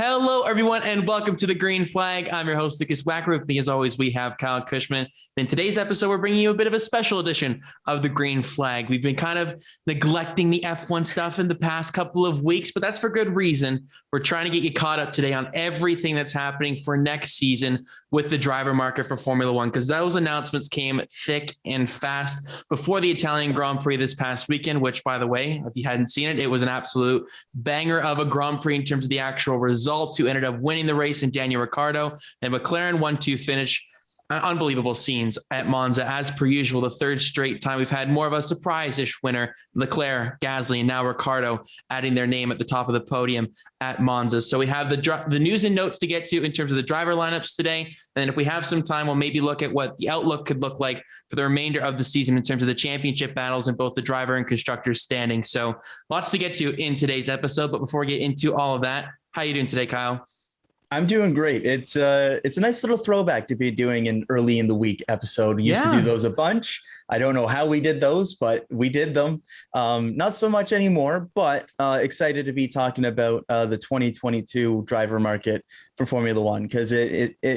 Hello, everyone, and welcome to the Green Flag. I'm your host, Lucas Wacker. With me, as always, we have Kyle Cushman. In today's episode, we're bringing you a bit of a special edition of the Green Flag. We've been kind of neglecting the F1 stuff in the past couple of weeks, but that's for good reason. We're trying to get you caught up today on everything that's happening for next season with the driver market for Formula One, because those announcements came thick and fast before the Italian Grand Prix this past weekend, which, by the way, if you hadn't seen it, it was an absolute banger of a Grand Prix in terms of the actual results. Who ended up winning the race in Daniel Ricciardo, and McLaren 1-2 finish. Unbelievable scenes at Monza, as per usual. The third straight time we've had more of a surprise-ish winner. Leclerc, Gasly, and now Ricciardo adding their name at the top of the podium at Monza. So we have the news and notes to get to in terms of the driver lineups today. And then if we have some time, we'll maybe look at what the outlook could look like for the remainder of the season in terms of the championship battles in both the driver and constructors standing. So lots to get to in today's episode. But before we get into all of that, how are you doing today, Kyle? I'm doing great. It's a nice little throwback to be doing an early in the week episode. We used to do those a bunch. I don't know how we did those, but we did them. Not so much anymore, but excited to be talking about the 2022 driver market for Formula One, because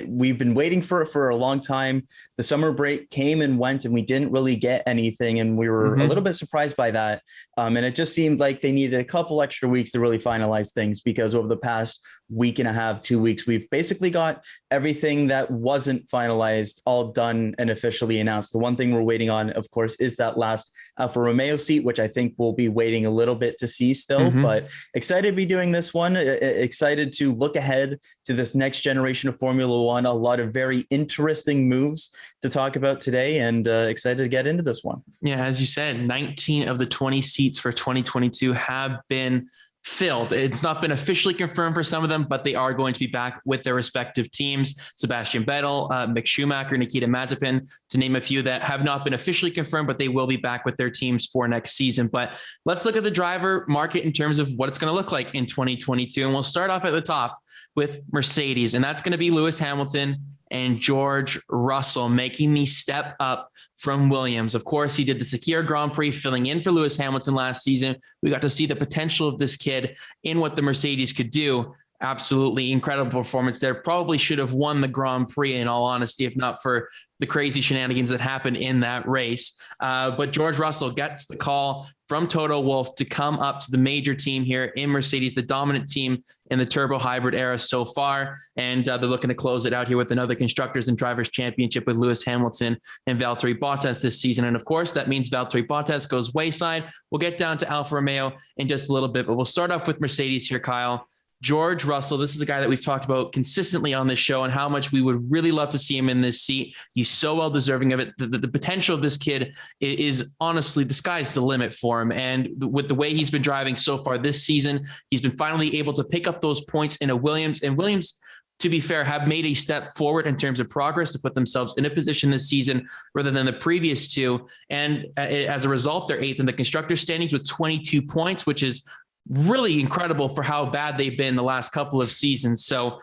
we've been waiting for it for a long time. The summer break came and went, and we didn't really get anything, and we were a little bit surprised by that. And it just seemed like they needed a couple extra weeks to really finalize things, because over the past week and a half, 2 weeks, we've basically got everything that wasn't finalized all done and officially announced. The one thing we're waiting on, of course, is that last Alfa Romeo seat, which I think we'll be waiting a little bit to see still, but excited to be doing this one. Excited to look ahead to this next generation of Formula One. A lot of very interesting moves to talk about today, and excited to get into this one. Yeah, as you said, 19 of the 20 seats for 2022 have been filled. It's not been officially confirmed for some of them, but they are going to be back with their respective teams. Sebastian Vettel, Mick Schumacher, Nikita Mazepin, to name a few that have not been officially confirmed, but they will be back with their teams for next season. But let's look at the driver market in terms of what it's going to look like in 2022. And we'll start off at the top with Mercedes, and that's going to be Lewis Hamilton and George Russell making the step up from Williams. Of course, he did the Sakir Grand Prix filling in for Lewis Hamilton last season. We got to see the potential of this kid in what the Mercedes could do. Absolutely incredible performance there. Probably should have won the Grand Prix, in all honesty, if not for the crazy shenanigans that happened in that race. But George Russell gets the call from Toto Wolff to come up to the major team here in Mercedes, the dominant team in the turbo hybrid era so far. And they're looking to close it out here with another Constructors and Drivers Championship with Lewis Hamilton and Valtteri Bottas this season. And of course, that means Valtteri Bottas goes wayside. We'll get down to Alfa Romeo in just a little bit, but we'll start off with Mercedes here, Kyle. George Russell, this is a guy that we've talked about consistently on this show and how much we would really love to see him in this seat. He's so well deserving of it. The potential of this kid is honestly, the sky's the limit for him. And with the way he's been driving so far this season, he's been finally able to pick up those points in a Williams. And Williams, to be fair, have made a step forward in terms of progress to put themselves in a position this season rather than the previous two. And as a result, they're eighth in the constructor standings with 22 points, which is really incredible for how bad they've been the last couple of seasons. So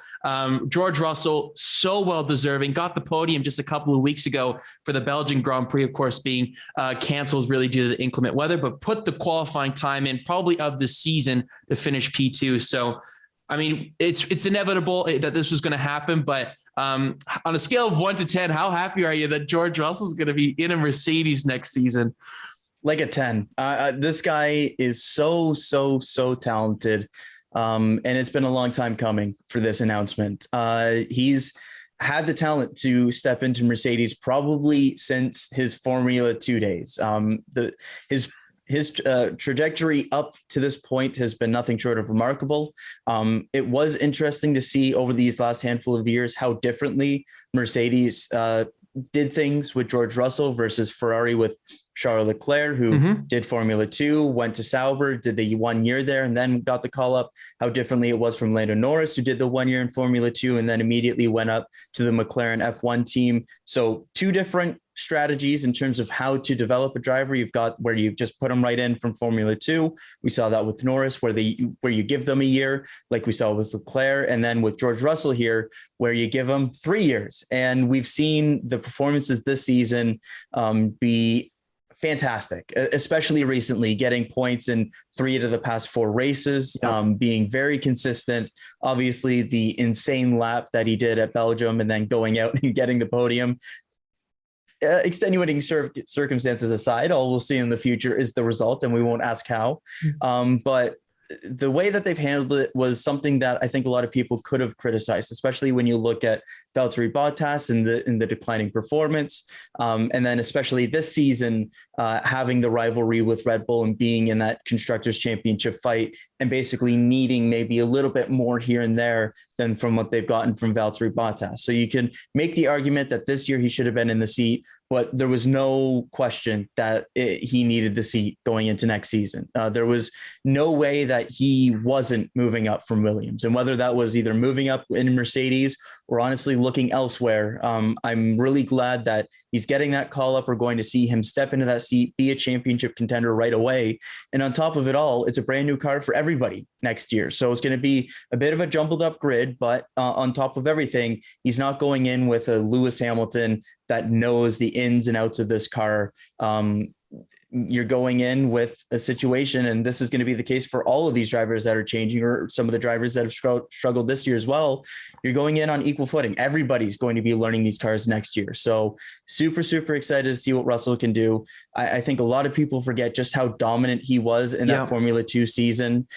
George Russell, so well deserving, got the podium just a couple of weeks ago for the Belgian Grand Prix, of course, being canceled really due to the inclement weather, but put the qualifying time in probably of the season to finish P2. So, I mean, it's inevitable that this was going to happen, but on a scale of 1 to 10, how happy are you that George Russell is going to be in a Mercedes next season? Like a 10. This guy is so talented. And it's been a long time coming for this announcement. He's had the talent to step into Mercedes probably since his Formula 2 days. His trajectory up to this point has been nothing short of remarkable. It was interesting to see over these last handful of years how differently Mercedes did things with George Russell versus Ferrari with Charles Leclerc, who did Formula 2, went to Sauber, did the 1 year there, and then got the call up. How differently it was from Lando Norris, who did the 1 year in Formula 2 and then immediately went up to the McLaren F1 team. So two different strategies in terms of how to develop a driver. You've got where you just put them right in from Formula 2. We saw that with Norris, where you give them a year, like we saw with Leclerc, and then with George Russell here, where you give them 3 years. And we've seen the performances this season be fantastic, especially recently, getting points in 3 out of the past 4 races, being very consistent. Obviously, the insane lap that he did at Belgium and then going out and getting the podium. Extenuating circumstances aside, all we'll see in the future is the result, and we won't ask how. But the way that they've handled it was something that I think a lot of people could have criticized, especially when you look at Valtteri Bottas and the declining performance. And then especially this season, having the rivalry with Red Bull and being in that Constructors' Championship fight and basically needing maybe a little bit more here and there than from what they've gotten from Valtteri Bottas. So you can make the argument that this year he should have been in the seat, but there was no question that he needed the seat going into next season. There was no way that he wasn't moving up from Williams, and whether that was either moving up in Mercedes or honestly looking elsewhere. I'm really glad that he's getting that call up. We're going to see him step into that seat, be a championship contender right away. And on top of it all, it's a brand new car for everybody next year. So it's going to be a bit of a jumbled up grid, but on top of everything, he's not going in with a Lewis Hamilton that knows the ins and outs of this car. You're going in with a situation, and this is going to be the case for all of these drivers that are changing, or some of the drivers that have struggled this year as well. You're going in on equal footing. Everybody's going to be learning these cars next year. So super, super excited to see what Russell can do. I think a lot of people forget just how dominant he was in that Formula 2 season,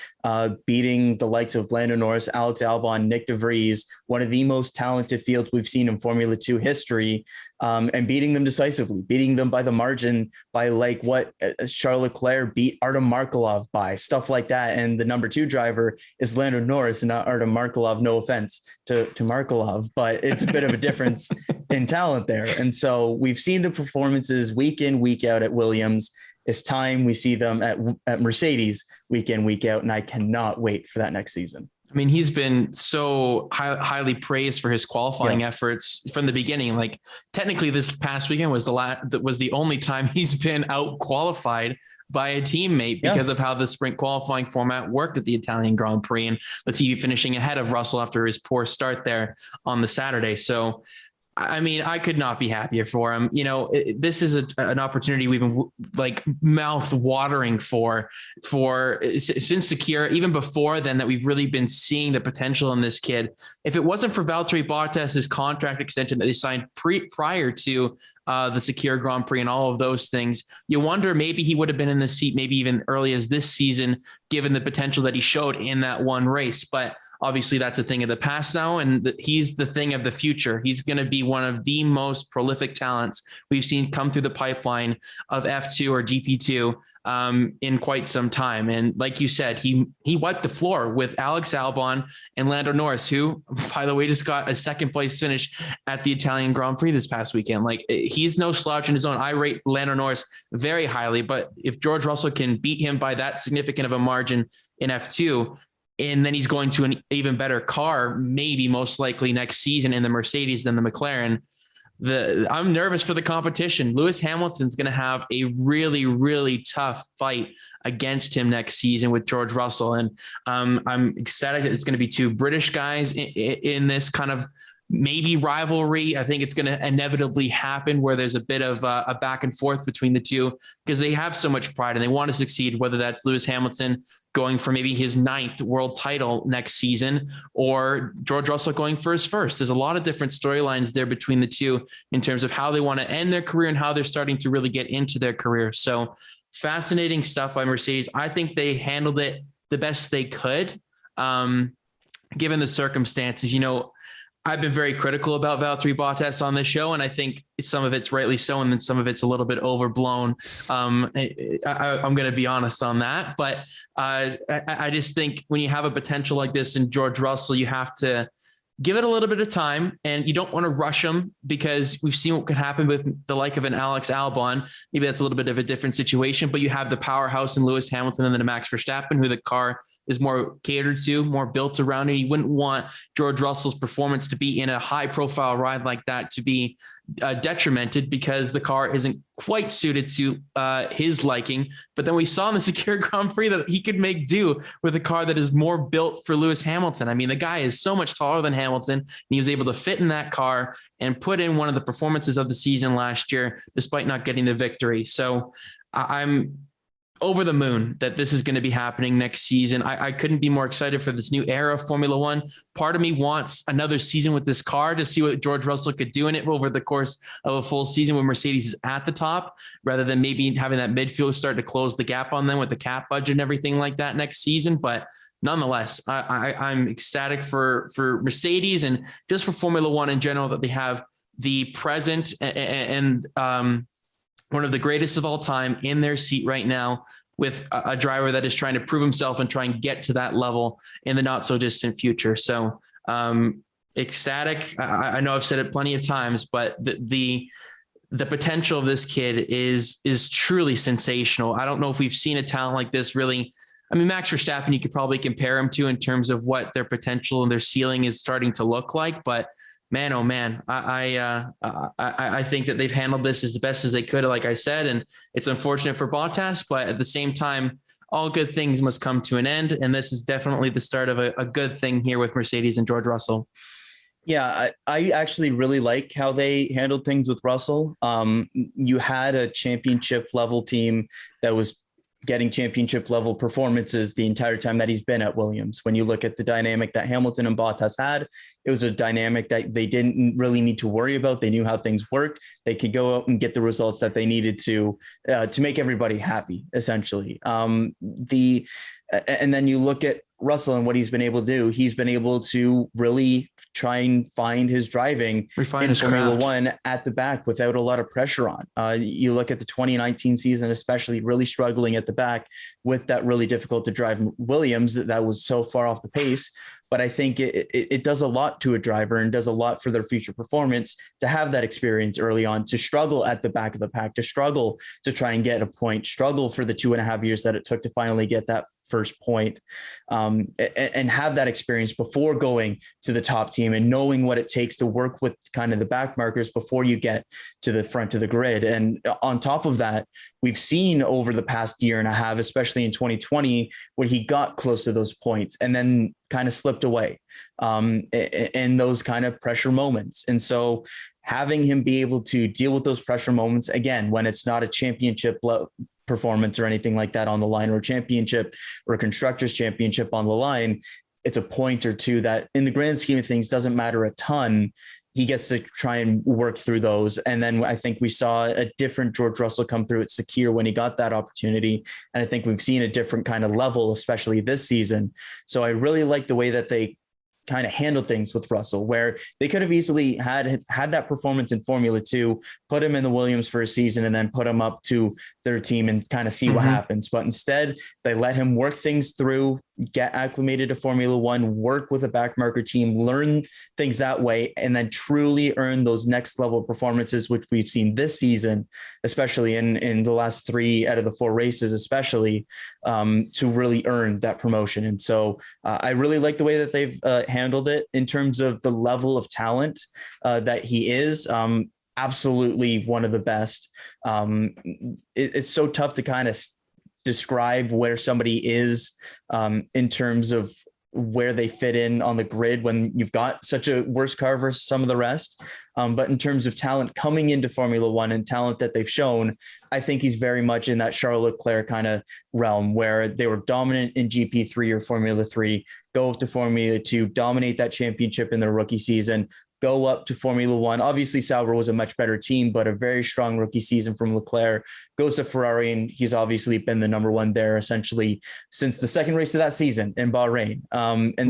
beating the likes of Lando Norris, Alex Albon, Nick de Vries, one of the most talented fields we've seen in Formula 2 history, and beating them decisively, beating them by the margin by like what Charles Leclerc beat Artem Markelov by, stuff like that. And the number 2 driver is Lando Norris and not Artem Markelov. No offense to Markelov, but it's a bit of a difference in talent there. And so we've seen the performances week in, week out at Williams. It's time we see them at Mercedes week in, week out. And I cannot wait for that next season. I mean, he's been so highly praised for his qualifying efforts from the beginning. Like, technically, this past weekend was the only time he's been out qualified by a teammate because of how the sprint qualifying format worked at the Italian Grand Prix, and Latifi finishing ahead of Russell after his poor start there on the Saturday. So, I mean, I could not be happier for him. You know, this is an opportunity we've been like mouth watering for since Sakira, even before then, that we've really been seeing the potential in this kid. If it wasn't for Valtteri Bottas' contract extension that they signed prior to the Sakira Grand Prix and all of those things, you wonder maybe he would have been in the seat, maybe even early as this season, given the potential that he showed in that one race. But obviously that's a thing of the past now, and he's the thing of the future. He's going to be one of the most prolific talents we've seen come through the pipeline of F2 or GP2 in quite some time. And like you said, he wiped the floor with Alex Albon and Lando Norris, who, by the way, just got a second place finish at the Italian Grand Prix this past weekend. Like, he's no slouch in his own. I rate Lando Norris very highly, but if George Russell can beat him by that significant of a margin in F2, and then he's going to an even better car, maybe most likely next season in the Mercedes than the McLaren. I'm nervous for the competition. Lewis Hamilton's going to have a really, really tough fight against him next season with George Russell. And I'm excited that it's going to be 2 British guys in this kind of maybe rivalry. I think it's going to inevitably happen where there's a bit of a back and forth between the two, because they have so much pride and they want to succeed, whether that's Lewis Hamilton going for maybe his 9th world title next season or George Russell going for his first. There's a lot of different storylines there between the two in terms of how they want to end their career and how they're starting to really get into their career. So fascinating stuff by Mercedes. I think they handled it the best they could, given the circumstances. You know, I've been very critical about Valtteri Bottas on this show, and I think some of it's rightly so, and then some of it's a little bit overblown. I'm going to be honest on that, but I just think when you have a potential like this in George Russell, you have to give it a little bit of time, and you don't want to rush him, because we've seen what could happen with the like of an Alex Albon. Maybe that's a little bit of a different situation, but you have the powerhouse in Lewis Hamilton and then a Max Verstappen, who the car is more catered to, more built around it. You wouldn't want George Russell's performance to be in a high profile ride like that to be detrimented because the car isn't quite suited to his liking. But then we saw in the Secure Grand Prix that he could make do with a car that is more built for Lewis Hamilton. I mean, the guy is so much taller than Hamilton, and he was able to fit in that car and put in one of the performances of the season last year, despite not getting the victory. So I'm over the moon that this is going to be happening next season. I couldn't be more excited for this new era of Formula One. Part of me wants another season with this car to see what George Russell could do in it over the course of a full season when Mercedes is at the top, rather than maybe having that midfield start to close the gap on them with the cap budget and everything like that next season. But nonetheless, I'm ecstatic for Mercedes and just for Formula One in general, that they have the present and one of the greatest of all time in their seat right now, with a driver that is trying to prove himself and try and get to that level in the not so distant future. So ecstatic. I know I've said it plenty of times, but the potential of this kid is truly sensational. I don't know if we've seen a talent like this really. I mean, Max Verstappen, you could probably compare him to in terms of what their potential and their ceiling is starting to look like, but man, oh man, I think that they've handled this as the best as they could, like I said, and it's unfortunate for Bottas, but at the same time, all good things must come to an end, and this is definitely the start of a good thing here with Mercedes and George Russell. Yeah, I actually really like how they handled things with Russell. You had a championship level team that was getting championship level performances the entire time that he's been at Williams. When you look at the dynamic that Hamilton and Bottas had, it was a dynamic that they didn't really need to worry about. They knew how things worked. They could go out and get the results that they needed to make everybody happy, essentially. And then you look at Russell and what he's been able to do. He's been able to really try and find his driving in Formula One at the back without a lot of pressure on. You look at the 2019 season, especially really struggling at the back with that really difficult to drive Williams that was so far off the pace. But I think it does a lot to a driver and does a lot for their future performance to have that experience early on, to struggle at the back of the pack, to struggle to try and get a point, struggle for the 2.5 years that it took to finally get that first point, and have that experience before going to the top team and knowing what it takes to work with kind of the back markers before you get to the front of the grid. And on top of that, we've seen over the past year and a half, especially in 2020, where he got close to those points and then kind of slipped away in those kind of pressure moments. And so having him be able to deal with those pressure moments, again, when it's not a championship performance or anything like that on the line, or a championship or a constructors championship on the line, it's a point or two that in the grand scheme of things doesn't matter a ton. He gets to try and work through those. And then I think we saw a different George Russell come through at Secure when he got that opportunity. And I think we've seen a different kind of level, especially this season. So I really like the way that they kind of handle things with Russell, where they could have easily had that performance in Formula 2, put him in the Williams for a season and then put him up to their team and kind of see what happens. But instead they let him work things through, get acclimated to Formula 1, work with a backmarker team, learn things that way, and then truly earn those next level performances, which we've seen this season, especially in the last 3 out of the 4 races, especially to really earn that promotion. And so I really like the way that they've handled it in terms of the level of talent that he is. Absolutely one of the best. It's so tough to kind of describe where somebody is in terms of where they fit in on the grid when you've got such a worse car versus some of the rest. But in terms of talent coming into Formula One and talent that they've shown, I think he's very much in that Charles Leclerc kind of realm where they were dominant in GP3 or Formula 3, go up to Formula 2, dominate that championship in their rookie season, go up to Formula One. Obviously, Sauber was a much better team, but a very strong rookie season from Leclerc. Goes to Ferrari, and he's obviously been the number one there essentially since the second race of that season in Bahrain.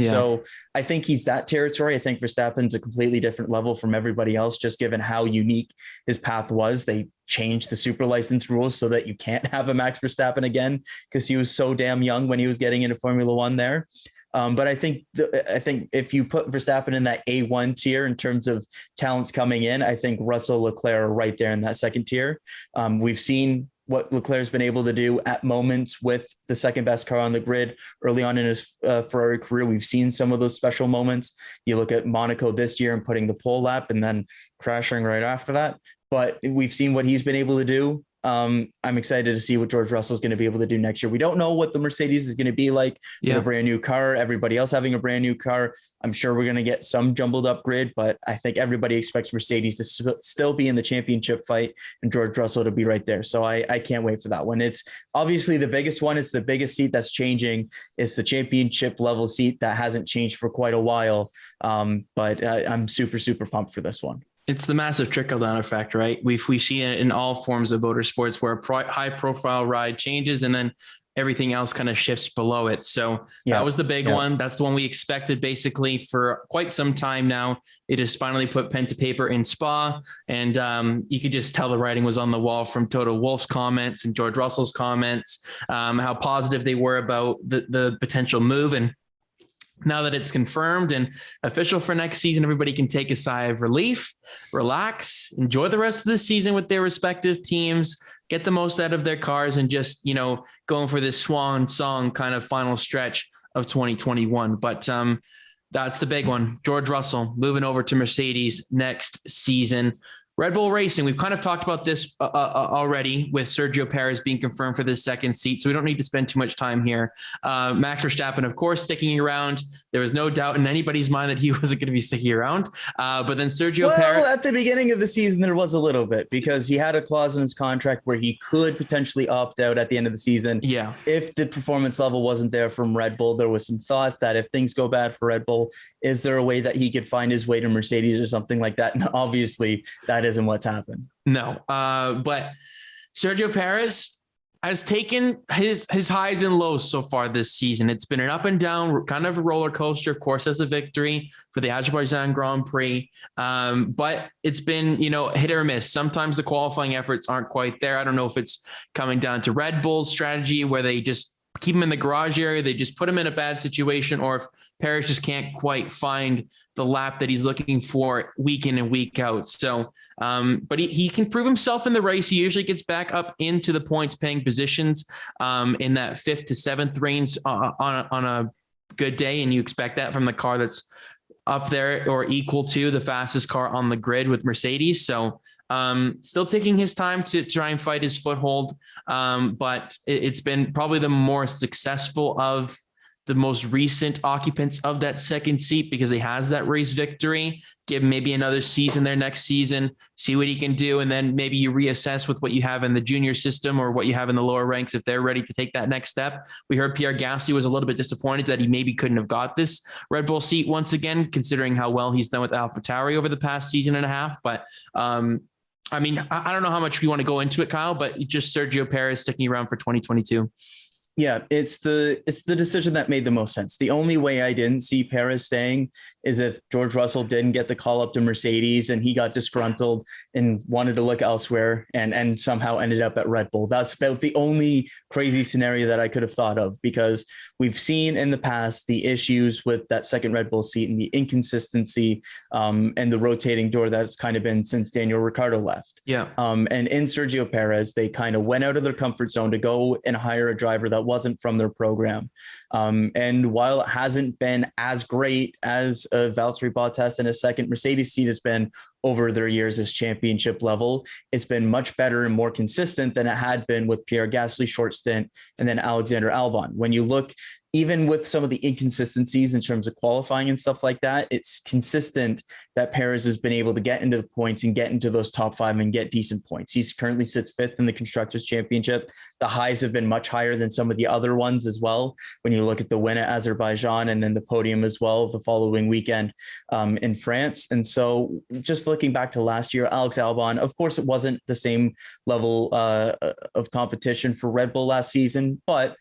So I think he's that territory. I think Verstappen's a completely different level from everybody else, just given how unique his path was. They changed the super license rules so that you can't have a Max Verstappen again because he was so damn young when he was getting into Formula One there. But I think if you put Verstappen in that A1 tier in terms of talents coming in, I think Russell, Leclerc are right there in that second tier. We've seen what Leclerc's been able to do at moments with the second best car on the grid early on in his Ferrari career. We've seen some of those special moments. You look at Monaco this year and putting the pole lap and then crashing right after that. but we've seen what he's been able to do. I'm excited to see what George Russell is going to be able to do next year. We don't know what the Mercedes is going to be like with a brand new car, everybody else having a brand new car. I'm sure we're going to get some jumbled up grid, but I think everybody expects Mercedes to still be in the championship fight and George Russell to be right there. So I can't wait for that one. It's obviously the biggest one. It's the biggest seat that's changing. It's the championship level seat that hasn't changed for quite a while. But I'm super, super pumped for this one. It's the massive trickle-down effect, right? We've seen it in all forms of motorsports where a high-profile ride changes and then everything else kind of shifts below it. So that was the big one. That's the one we expected basically for quite some time now. It has finally put pen to paper in Spa, and you could just tell the writing was on the wall from Toto Wolff's comments and George Russell's comments, how positive they were about the potential move. And now that it's confirmed and official for next season, everybody can take a sigh of relief, relax, enjoy the rest of the season with their respective teams, get the most out of their cars, and just, going for this swan song kind of final stretch of 2021. But that's the big one. George Russell moving over to Mercedes next season. Red Bull Racing, we've kind of talked about this already with Sergio Perez being confirmed for this second seat, so we don't need to spend too much time here. Max Verstappen, of course, sticking around. There was no doubt in anybody's mind that he wasn't going to be sticking around. But then Sergio Perez... at the beginning of the season, there was a little bit because he had a clause in his contract where he could potentially opt out at the end of the season. Yeah. If the performance level wasn't there from Red Bull, there was some thought that if things go bad for Red Bull, is there a way that he could find his way to Mercedes or something like that? And obviously, that isn't what's happened. No, but Sergio Perez has taken his highs and lows so far this season. It's been an up and down kind of a roller coaster, of course, as a victory for the Azerbaijan Grand Prix. But it's been, hit or miss. Sometimes the qualifying efforts aren't quite there. I don't know if it's coming down to Red Bull's strategy where they just keep him in the garage area, they just put him in a bad situation, or if Perez just can't quite find the lap that he's looking for week in and week out. So, but he can prove himself in the race. He usually gets back up into the points paying positions in that 5th to 7th range on a good day. And you expect that from the car that's up there or equal to the fastest car on the grid with Mercedes. So still taking his time to try and fight his foothold. But it's been probably the more successful of the most recent occupants of that second seat because he has that race victory. Give him maybe another season there next season, see what he can do. And then maybe you reassess with what you have in the junior system or what you have in the lower ranks if they're ready to take that next step. We heard Pierre Gasly was a little bit disappointed that he maybe couldn't have got this Red Bull seat once again, considering how well he's done with AlphaTauri over the past season and a half. But I don't know how much we want to go into it, Kyle, but just Sergio Perez sticking around for 2022. Yeah, it's the decision that made the most sense. The only way I didn't see Perez staying is if George Russell didn't get the call up to Mercedes and he got disgruntled and wanted to look elsewhere and somehow ended up at Red Bull. That's about the only crazy scenario that I could have thought of, because we've seen in the past the issues with that second Red Bull seat and the inconsistency and the rotating door that's kind of been since Daniel Ricciardo left. Yeah. And in Sergio Perez, they kind of went out of their comfort zone to go and hire a driver that wasn't from their program. And while it hasn't been as great as Valtteri Bottas in a second Mercedes seat has been over their years as championship level, it's been much better and more consistent than it had been with Pierre Gasly's short stint and then Alexander Albon. When you look, even with some of the inconsistencies in terms of qualifying and stuff like that, it's consistent that Perez has been able to get into the points and get into those top 5 and get decent points. He currently sits 5th in the Constructors' Championship. The highs have been much higher than some of the other ones as well. When you look at the win at Azerbaijan and then the podium as well the following weekend in France. And so just looking back to last year, Alex Albon, of course, it wasn't the same level of competition for Red Bull last season, but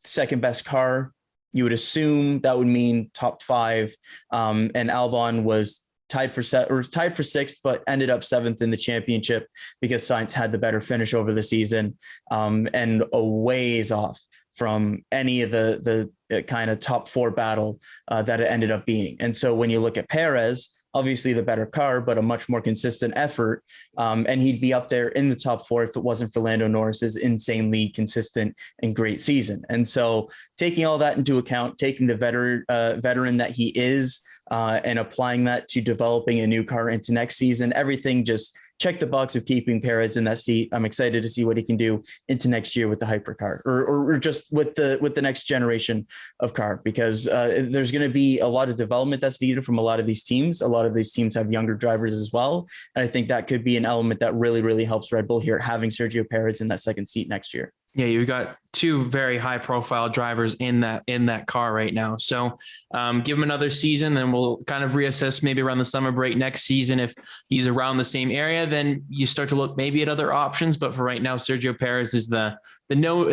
second best car, you would assume that would mean top 5. And Albon was tied for 6th, but ended up 7th in the championship because Sainz had the better finish over the season and a ways off from any of the kind of top 4 battle that it ended up being. And so when you look at Perez, obviously the better car, but a much more consistent effort. And he'd be up there in the top 4 if it wasn't for Lando Norris's insanely consistent and great season. And so taking all that into account, taking the veteran that he is and applying that to developing a new car into next season, everything just check the box of keeping Perez in that seat. I'm excited to see what he can do into next year with the hypercar or just with the next generation of car, because there's going to be a lot of development that's needed from a lot of these teams. A lot of these teams have younger drivers as well. And I think that could be an element that really, really helps Red Bull here, having Sergio Perez in that second seat next year. Yeah, you've got two very high profile drivers in that car right now. So give him another season, then we'll kind of reassess maybe around the summer break next season. If he's around the same area, then you start to look maybe at other options. But for right now, Sergio Perez is the no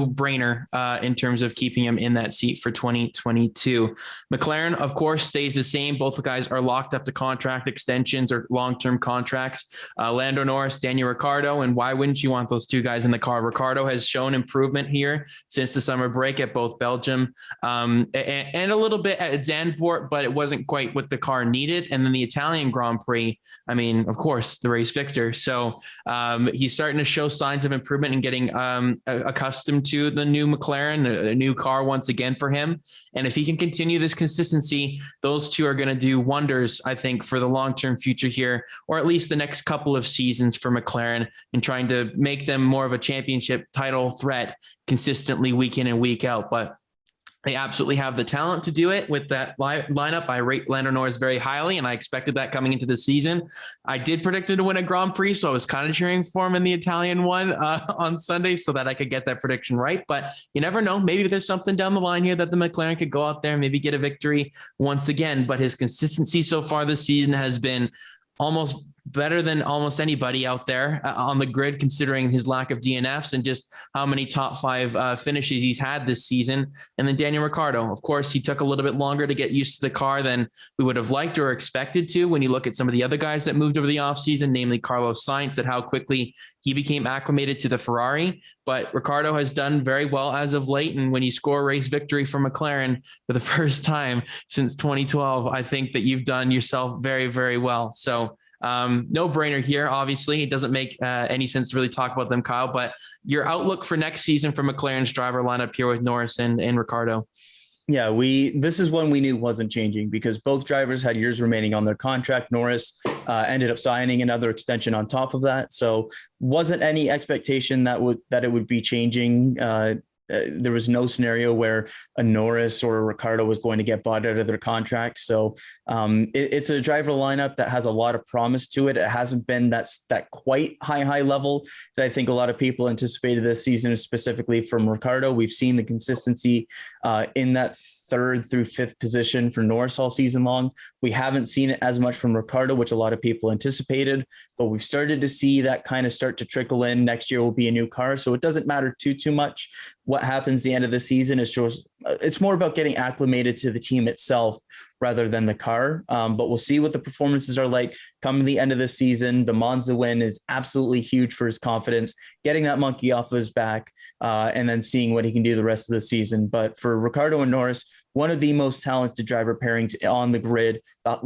brainer in terms of keeping him in that seat for 2022. McLaren, of course, stays the same. Both the guys are locked up to contract extensions or long-term contracts. Lando Norris, Daniel Ricciardo, and why wouldn't you want those two guys in the car? Ricciardo has shown improvement here since the summer break at both Belgium and a little bit at Zandvoort, but it wasn't quite what the car needed. And then the Italian Grand Prix, I mean, of course, the race victor. So he's starting to show signs of improvement and getting accustomed to the new McLaren, a new car once again for him. And if he can continue this consistency, those two are going to do wonders, I think, for the long-term future here, or at least the next couple of seasons for McLaren, and trying to make them more of a championship title threat consistently week in and week out. But they absolutely have the talent to do it with that lineup. I rate Lando Norris very highly, and I expected that coming into the season. I did predict him to win a Grand Prix, so I was kind of cheering for him in the Italian one on Sunday so that I could get that prediction right. But you never know. Maybe there's something down the line here that the McLaren could go out there and maybe get a victory once again. But his consistency so far this season has been almost better than almost anybody out there on the grid, considering his lack of DNFs and just how many top five finishes he's had this season. And then Daniel Ricciardo, of course, he took a little bit longer to get used to the car than we would have liked or expected to. When you look at some of the other guys that moved over the offseason, namely Carlos Sainz, at how quickly he became acclimated to the Ferrari. But Ricciardo has done very well as of late. And when you score a race victory for McLaren for the first time since 2012, I think that you've done yourself very, very well. So no brainer here. Obviously, it doesn't make any sense to really talk about them, Kyle, but your outlook for next season for McLaren's driver lineup here with Norris and Ricciardo. Yeah, this is one we knew wasn't changing because both drivers had years remaining on their contract. Norris ended up signing another extension on top of that. So wasn't any expectation that it would be changing. There was no scenario where a Norris or a Ricciardo was going to get bought out of their contract. So it's a driver lineup that has a lot of promise to it. It hasn't been that quite high level that I think a lot of people anticipated this season, specifically from Ricciardo. We've seen the consistency in that third through fifth position for Norris all season long. We haven't seen it as much from Ricciardo, which a lot of people anticipated, but we've started to see that kind of start to trickle in. Next year will be a new car, so it doesn't matter too much what happens at the end of the season. It's more about getting acclimated to the team itself rather than the car. But we'll see what the performances are like coming the end of the season. The Monza win is absolutely huge for his confidence, getting that monkey off of his back, and then seeing what he can do the rest of the season. But for Ricciardo and Norris, one of the most talented driver pairings on the grid,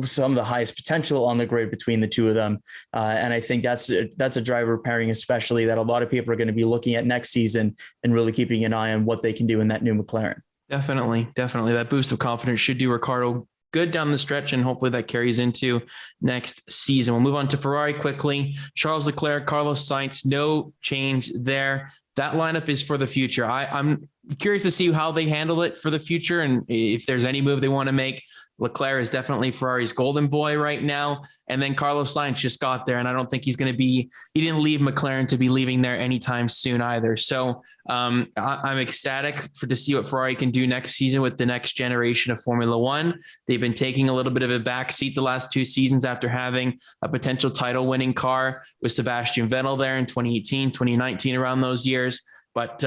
some of the highest potential on the grid between the two of them. And I think that's a driver pairing, especially, that a lot of people are going to be looking at next season and really keeping an eye on what they can do in that new McLaren. Definitely. That boost of confidence should do Ricciardo good down the stretch, and hopefully that carries into next season. We'll move on to Ferrari quickly. Charles Leclerc, Carlos Sainz, no change there. That lineup is for the future. I'm curious to see how they handle it for the future and if there's any move they want to make. Leclerc is definitely Ferrari's golden boy right now. And then Carlos Sainz just got there, and I don't think he didn't leave McLaren to be leaving there anytime soon either. So I'm ecstatic to see what Ferrari can do next season with the next generation of Formula One. They've been taking a little bit of a backseat the last two seasons after having a potential title winning car with Sebastian Vettel there in 2018, 2019, around those years. But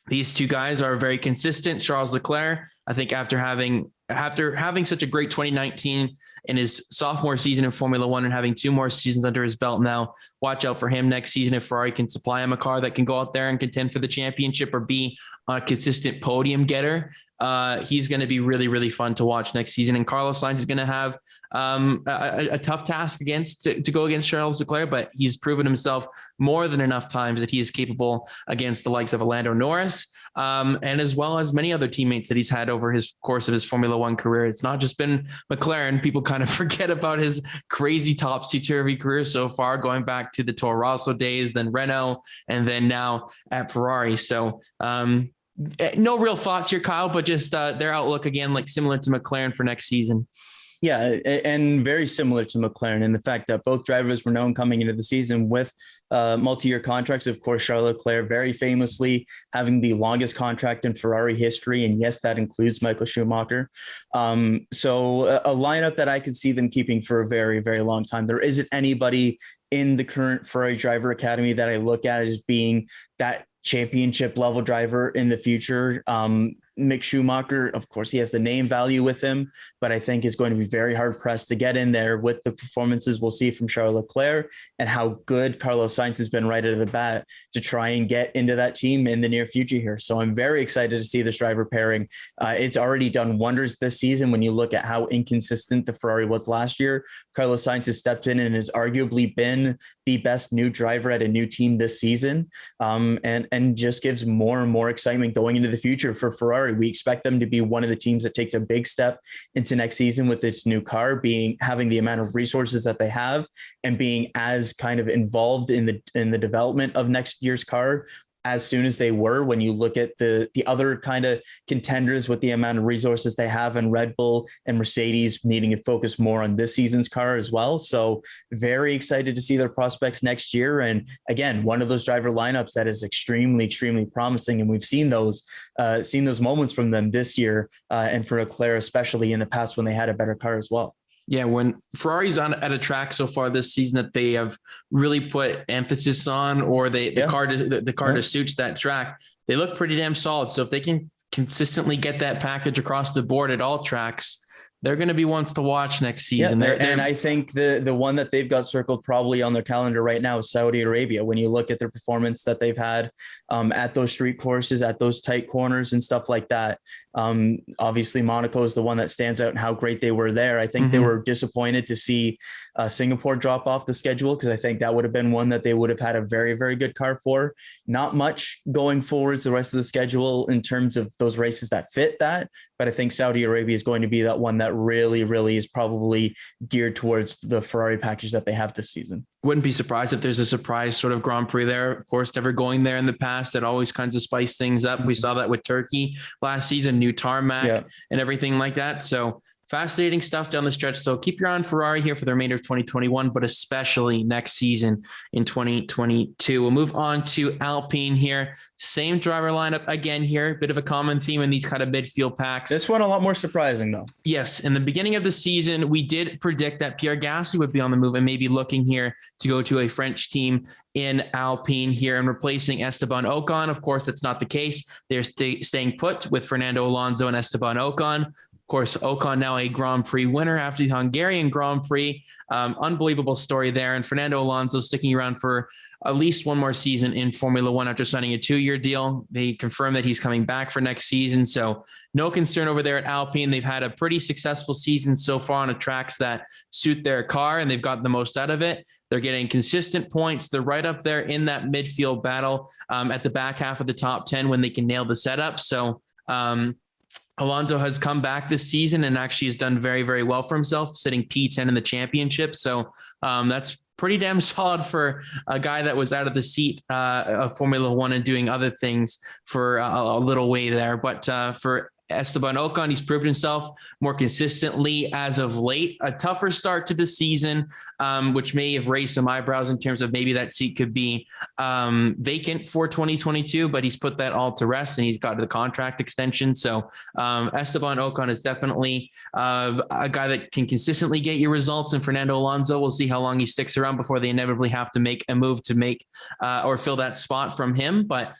these two guys are very consistent. Charles Leclerc, I think after having such a great 2019 in his sophomore season in Formula One and having two more seasons under his belt now, watch out for him next season if Ferrari can supply him a car that can go out there and contend for the championship or be a consistent podium getter. he's going to be really, really fun to watch next season. And Carlos Sainz is going to have a tough task to go against Charles Leclerc, but he's proven himself more than enough times that he is capable against the likes of Lando, Norris, and as well as many other teammates that he's had over his course of his Formula One career. It's not just been McLaren. People kind of forget about his crazy topsy-turvy career so far, going back to the Toro Rosso days, then Renault, and then now at Ferrari. So no real thoughts here, Kyle, but just their outlook again, like similar to McLaren for next season. Yeah, and very similar to McLaren in the fact that both drivers were known coming into the season with multi-year contracts. Of course, Charles Leclerc very famously having the longest contract in Ferrari history. And yes, that includes Michael Schumacher. So a lineup that I could see them keeping for a very, very long time. There isn't anybody in the current Ferrari driver academy that I look at as being that championship level driver in the future. Mick Schumacher, of course, he has the name value with him, but I think is going to be very hard pressed to get in there with the performances we'll see from Charles Leclerc and how good Carlos Sainz has been right out of the bat to try and get into that team in the near future here. So I'm very excited to see this driver pairing. It's already done wonders this season. When you look at how inconsistent the Ferrari was last year, Carlos Sainz has stepped in and has arguably been the best new driver at a new team this season, and just gives more and more excitement going into the future for Ferrari. We expect them to be one of the teams that takes a big step into next season with its new car, having the amount of resources that they have and being as kind of involved in the development of next year's car as soon as they were. When you look at the other kind of contenders with the amount of resources they have, and Red Bull and Mercedes needing to focus more on this season's car as well. So very excited to see their prospects next year. And again, one of those driver lineups that is extremely, extremely promising. And we've seen those moments from them this year, and for Leclerc, especially in the past when they had a better car as well. Yeah, when Ferrari's at a track so far this season that they have really put emphasis on, or the car just suits that track, they look pretty damn solid. So if they can consistently get that package across the board at all tracks, they're going to be ones to watch next season. Yeah, and I think the one that they've got circled probably on their calendar right now is Saudi Arabia. When you look at their performance that they've had at those street courses, at those tight corners and stuff like that. Obviously, Monaco is the one that stands out and how great they were there. I think they were disappointed to see Singapore drop off the schedule, because I think that would have been one that they would have had a very, very good car for. Not much going forwards the rest of the schedule in terms of those races that fit that. But I think Saudi Arabia is going to be that one that really, really is probably geared towards the Ferrari package that they have this season. Wouldn't be surprised if there's a surprise sort of Grand Prix there. Of course, never going there in the past, that always kinds of spice things up. We saw that with Turkey last season, new tarmac and everything like that. So fascinating stuff down the stretch. So keep your eye on Ferrari here for the remainder of 2021, but especially next season in 2022. We'll move on to Alpine here. Same driver lineup again here. Bit of a common theme in these kind of midfield packs. This one a lot more surprising though. Yes. In the beginning of the season, we did predict that Pierre Gasly would be on the move and maybe looking here to go to a French team in Alpine here and replacing Esteban Ocon. Of course, that's not the case. They're staying put with Fernando Alonso and Esteban Ocon. Of course, Ocon now a Grand Prix winner after the Hungarian Grand Prix. Unbelievable story there. And Fernando Alonso sticking around for at least one more season in Formula One after signing a 2-year deal. They confirmed that he's coming back for next season. So no concern over there at Alpine. They've had a pretty successful season so far on the tracks that suit their car, and they've gotten the most out of it. They're getting consistent points. They're right up there in that midfield battle at the back half of the top 10 when they can nail the setup. So, Alonso has come back this season and actually has done very, very well for himself, sitting P10 in the championship. So that's pretty damn solid for a guy that was out of the seat of Formula One and doing other things for a little way there. But for Esteban Ocon, he's proven himself more consistently as of late. A tougher start to the season, which may have raised some eyebrows in terms of maybe that seat could be vacant for 2022, but he's put that all to rest and he's got the contract extension. So Esteban Ocon is definitely a guy that can consistently get you results. And Fernando Alonso, we'll see how long he sticks around before they inevitably have to make a move to make or fill that spot from him. But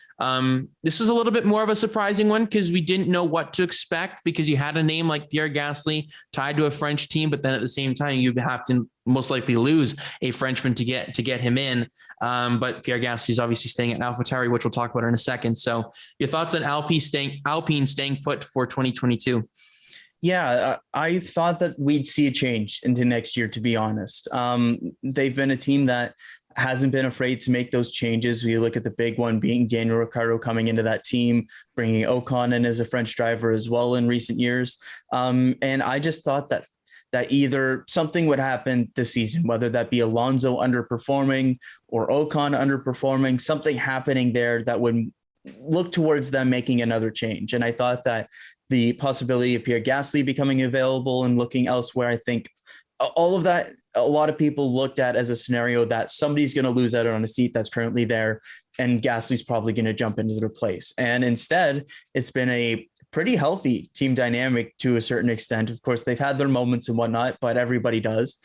this was a little bit more of a surprising one because we didn't know what to expect because you had a name like Pierre Gasly tied to a French team, but then at the same time, you'd have to most likely lose a Frenchman to get him in. But Pierre Gasly is obviously staying at AlphaTauri, which we'll talk about in a second. So your thoughts on Alpine staying put for 2022? Yeah, I thought that we'd see a change into next year, to be honest. They've been a team that hasn't been afraid to make those changes. We look at the big one being Daniel Ricciardo coming into that team, bringing Ocon in as a French driver as well in recent years. And I just thought that either something would happen this season, whether that be Alonso underperforming or Ocon underperforming, something happening there that would look towards them making another change. And I thought that the possibility of Pierre Gasly becoming available and looking elsewhere, I think all of that, a lot of people looked at as a scenario that somebody's going to lose out on a seat that's currently there, and Gasly's probably going to jump into their place. And instead, it's been a pretty healthy team dynamic to a certain extent. Of course, they've had their moments and whatnot, but everybody does.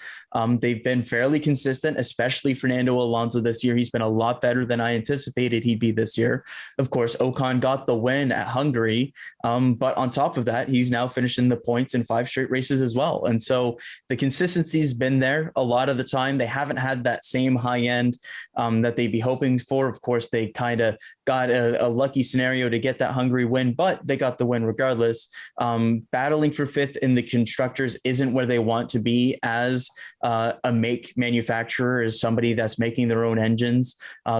They've been fairly consistent, especially Fernando Alonso this year. He's been a lot better than I anticipated he'd be this year. Of course, Ocon got the win at Hungary, but on top of that, he's now finishing the points in 5 straight races as well. And so the consistency's been there a lot of the time. They haven't had that same high end that they'd be hoping for. Of course, they kind of got a lucky scenario to get that Hungary win, but they got the win regardless. Battling for 5th in the constructors isn't where they want to be as a make manufacturer, as somebody that's making their own engines.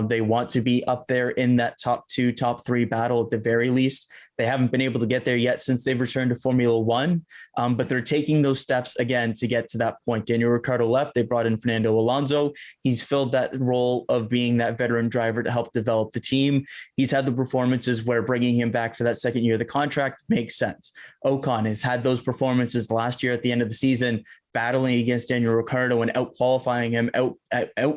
They want to be up there in that top 2, top 3 battle at the very least. They haven't been able to get there yet since they've returned to Formula One, but they're taking those steps again to get to that point. Daniel Ricciardo left. They brought in Fernando Alonso. He's filled that role of being that veteran driver to help develop the team. He's had the performances where bringing him back for that second year of the contract makes sense. Ocon has had those performances last year at the end of the season, battling against Daniel Ricciardo and out qualifying him, out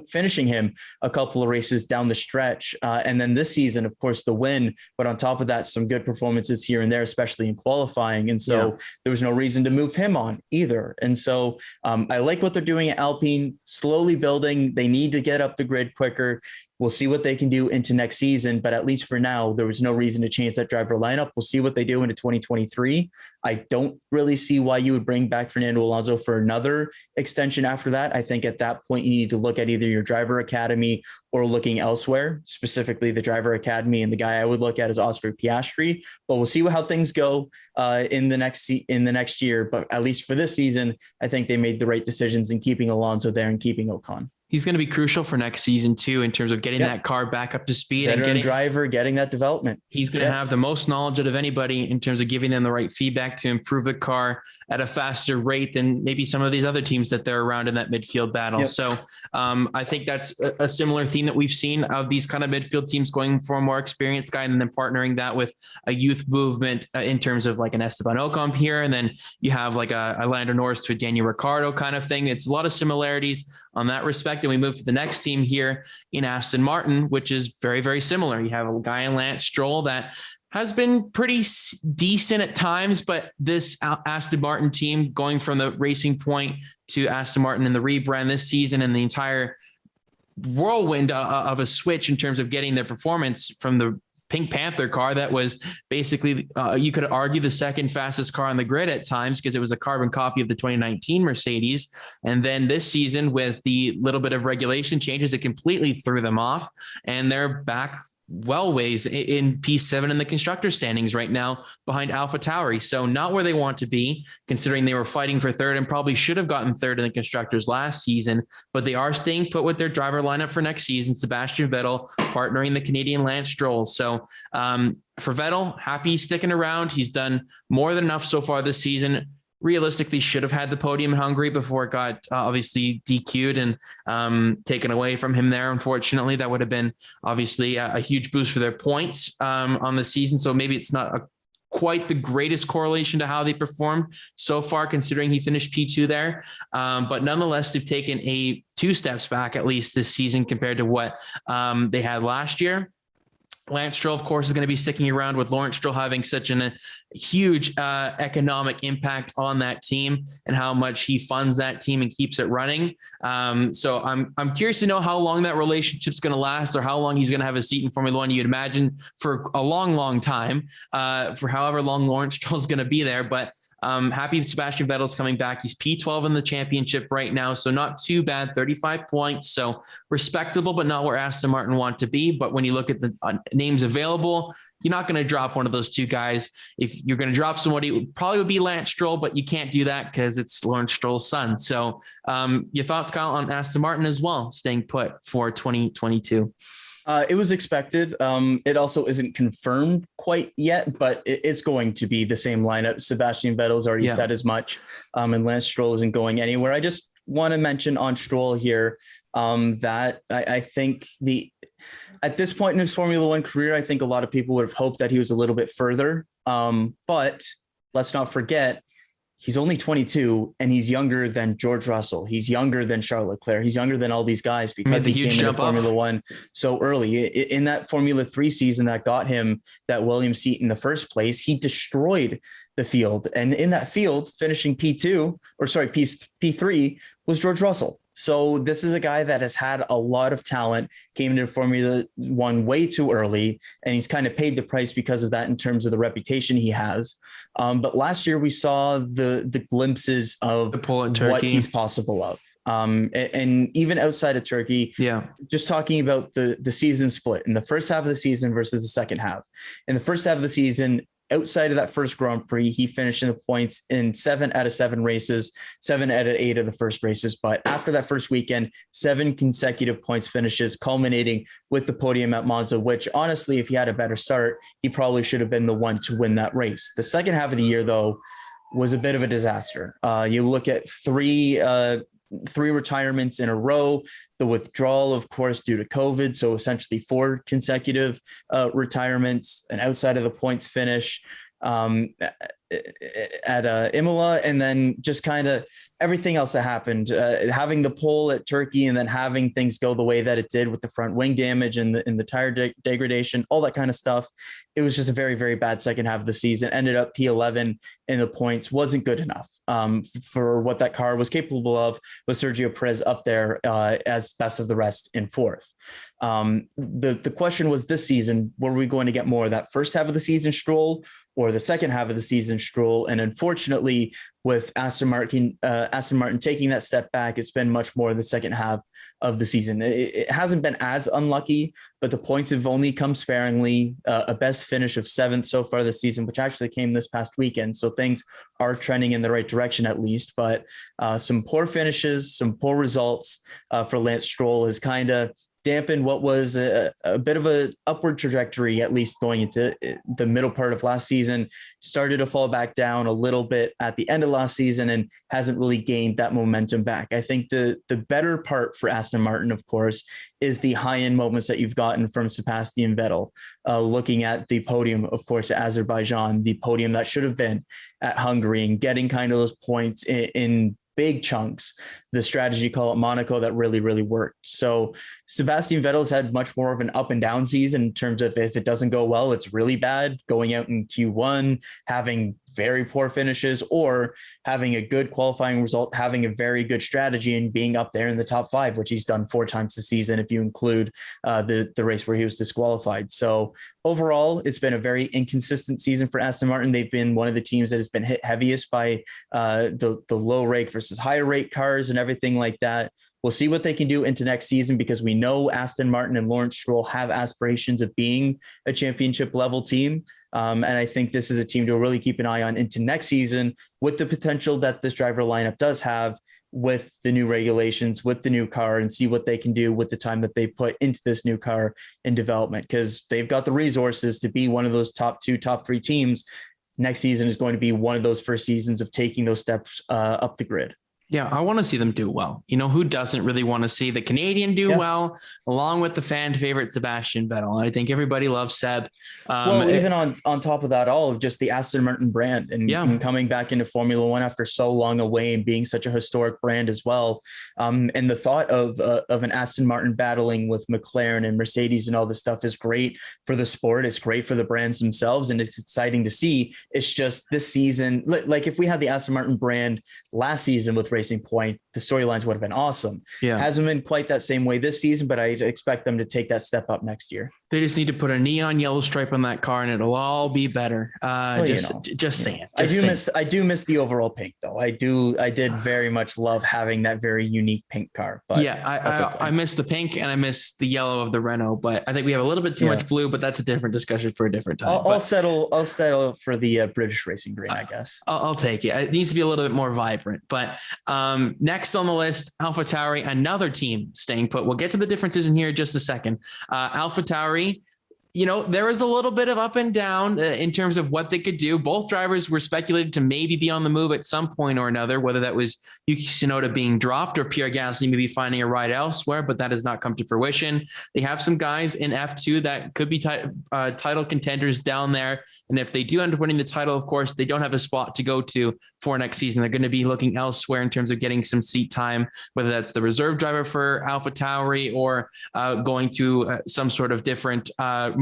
finishing him a couple of races down the stretch. And then this season, of course, the win, but on top of that, some good performances here and there, especially in qualifying. And so there was no reason to move him on either. And so I like what they're doing at Alpine, slowly building. They need to get up the grid quicker. We'll see what they can do into next season, but at least for now, there was no reason to change that driver lineup. We'll see what they do into 2023. I don't really see why you would bring back Fernando Alonso for another extension after that. I think at that point, you need to look at either your driver academy or looking elsewhere, specifically the driver academy. And the guy I would look at is Oscar Piastri, but we'll see how things go in the next year. But at least for this season, I think they made the right decisions in keeping Alonso there and keeping Ocon. He's going to be crucial for next season too, in terms of getting that car back up to speed and getting that development. He's going to have the most knowledge out of anybody in terms of giving them the right feedback to improve the car at a faster rate than maybe some of these other teams that they're around in that midfield battle. So I think that's a similar theme that we've seen of these kind of midfield teams going for a more experienced guy and then partnering that with a youth movement in terms of like an Esteban Ocon here. And then you have like a Lando Norris to a Daniel Ricciardo kind of thing. It's a lot of similarities on that respect. And we move to the next team here in Aston Martin, which is very, very similar. You have a guy in Lance Stroll that has been pretty decent at times, but this Aston Martin team going from the Racing Point to Aston Martin in the rebrand this season and the entire whirlwind of a switch in terms of getting their performance from the Pink Panther car that was basically, you could argue, the second fastest car on the grid at times because it was a carbon copy of the 2019 Mercedes. And then this season, with the little bit of regulation changes, it completely threw them off. And they're back well ways in P7 in the constructor standings right now behind AlphaTauri. So not where they want to be, considering they were fighting for third and probably should have gotten third in the constructors last season, but they are staying put with their driver lineup for next season. Sebastian Vettel partnering the Canadian Lance Stroll. So for Vettel, happy he's sticking around. He's done more than enough so far this season. Realistically should have had the podium in Hungary before it got obviously DQ'd and taken away from him there. Unfortunately, that would have been obviously a huge boost for their points on the season. So maybe it's not quite the greatest correlation to how they performed so far, considering he finished P2 there. But nonetheless, they've taken 2 steps back, at least this season, compared to what they had last year. Lance Stroll, of course, is going to be sticking around with Lawrence Stroll having such a huge economic impact on that team and how much he funds that team and keeps it running. So I'm curious to know how long that relationship's going to last, or how long he's going to have a seat in Formula One. You'd imagine for a long, long time, for however long Lawrence Stroll is going to be there. But happy Sebastian Vettel's coming back. He's P12 in the championship right now, so not too bad, 35 points. So respectable, but not where Aston Martin want to be. But when you look at the names available, you're not going to drop one of those two guys. If you're going to drop somebody, it would probably be Lance Stroll, but you can't do that because it's Lawrence Stroll's son. So your thoughts, Kyle, on Aston Martin as well, staying put for 2022? It was expected. It also isn't confirmed quite yet, but it's going to be the same lineup. Sebastian Vettel's already said as much, and Lance Stroll isn't going anywhere. I just want to mention on Stroll here that I think at this point in his Formula One career, I think a lot of people would have hoped that he was a little bit further. But let's not forget, he's only 22 and he's younger than George Russell. He's younger than Charles Leclerc. He's younger than all these guys because he came into Formula One so early. In that Formula 3 season that got him that Williams seat in the first place, he destroyed the field. And in that field, finishing P3 was George Russell. So this is a guy that has had a lot of talent, came into Formula One way too early, and he's kind of paid the price because of that in terms of the reputation he has. But last year we saw the glimpses of what he's possible of. And even outside of Turkey, just talking about the season split in the first half of the season versus the second half. In the first half of the season, outside of that first Grand Prix, he finished in the points in 7 out of 7 races, 7 out of 8 of the first races. But after that first weekend, 7 consecutive points finishes, culminating with the podium at Monza, which honestly, if he had a better start, he probably should have been the one to win that race. The second half of the year, though, was a bit of a disaster. You look at three retirements in a row, the withdrawal, of course, due to COVID. So essentially 4 consecutive retirements, and outside of the points finish at Imola, and then just kind of everything else that happened, having the pole at Turkey, and then having things go the way that it did with the front wing damage and the tire degradation, all that kind of stuff. It was just a very, very bad second half of the season. Ended up P11 in the points, wasn't good enough for what that car was capable of, with Sergio Perez up there as best of the rest in 4th. The question was this season, were we going to get more of that first half of the season Stroll or the second half of the season Stroll? And unfortunately, with Aston Martin taking that step back, it's been much more the second half of the season. It hasn't been as unlucky, but the points have only come sparingly. A best finish of 7th so far this season, which actually came this past weekend. So things are trending in the right direction at least, but some poor finishes, some poor results for Lance Stroll has kind of dampened what was a bit of a upward trajectory, at least going into the middle part of last season. Started to fall back down a little bit at the end of last season and hasn't really gained that momentum back. I think the better part for Aston Martin, of course, is the high-end moments that you've gotten from Sebastian Vettel. Looking at the podium, of course, at Azerbaijan, the podium that should have been at Hungary, and getting kind of those points in big chunks, the strategy call at Monaco that really, really worked. So Sebastian Vettel's had much more of an up and down season in terms of, if it doesn't go well, it's really bad, going out in Q1, having very poor finishes, or having a good qualifying result, having a very good strategy, and being up there in the top 5, which he's done 4 times this season, if you include the race where he was disqualified. So overall, it's been a very inconsistent season for Aston Martin. They've been one of the teams that has been hit heaviest by the low rake versus higher rate cars and everything like that. We'll see what they can do into next season, because we know Aston Martin and Lawrence Stroll have aspirations of being a championship level team. And I think this is a team to really keep an eye on into next season, with the potential that this driver lineup does have with the new regulations, with the new car, and see what they can do with the time that they put into this new car in development, because they've got the resources to be one of those top 2, top 3 teams. Next season is going to be one of those first seasons of taking those steps up the grid. Yeah, I want to see them do well. You know, who doesn't really want to see the Canadian do well, along with the fan favorite Sebastian Vettel? And I think everybody loves Seb. Well, even on top of that, all of just the Aston Martin brand and coming back into Formula One after so long away and being such a historic brand as well. And the thought of an Aston Martin battling with McLaren and Mercedes and all this stuff is great for the sport. It's great for the brands themselves, and it's exciting to see. It's just this season, like if we had the Aston Martin brand last season with Racing Point, the storylines would have been awesome. Yeah. Hasn't been quite that same way this season, but I expect them to take that step up next year. They just need to put a neon yellow stripe on that car and it'll all be better. Just saying. I do miss the overall pink though. I did very much love having that very unique pink car. But yeah, I miss the pink and I miss the yellow of the Renault, but I think we have a little bit too much blue, but that's a different discussion for a different time. I'll settle for the British Racing Green, I guess. I'll take it. It needs to be a little bit more vibrant, but next on the list, AlphaTauri, another team staying put. We'll get to the differences in here in just a second. AlphaTauri, you know, there was a little bit of up and down in terms of what they could do. Both drivers were speculated to maybe be on the move at some point or another, whether that was Yuki Tsunoda being dropped or Pierre Gasly maybe finding a ride elsewhere, but that has not come to fruition. They have some guys in F2 that could be title contenders down there. And if they do end up winning the title, of course, they don't have a spot to go to for next season. They're going to be looking elsewhere in terms of getting some seat time, whether that's the reserve driver for AlphaTauri or going to some sort of different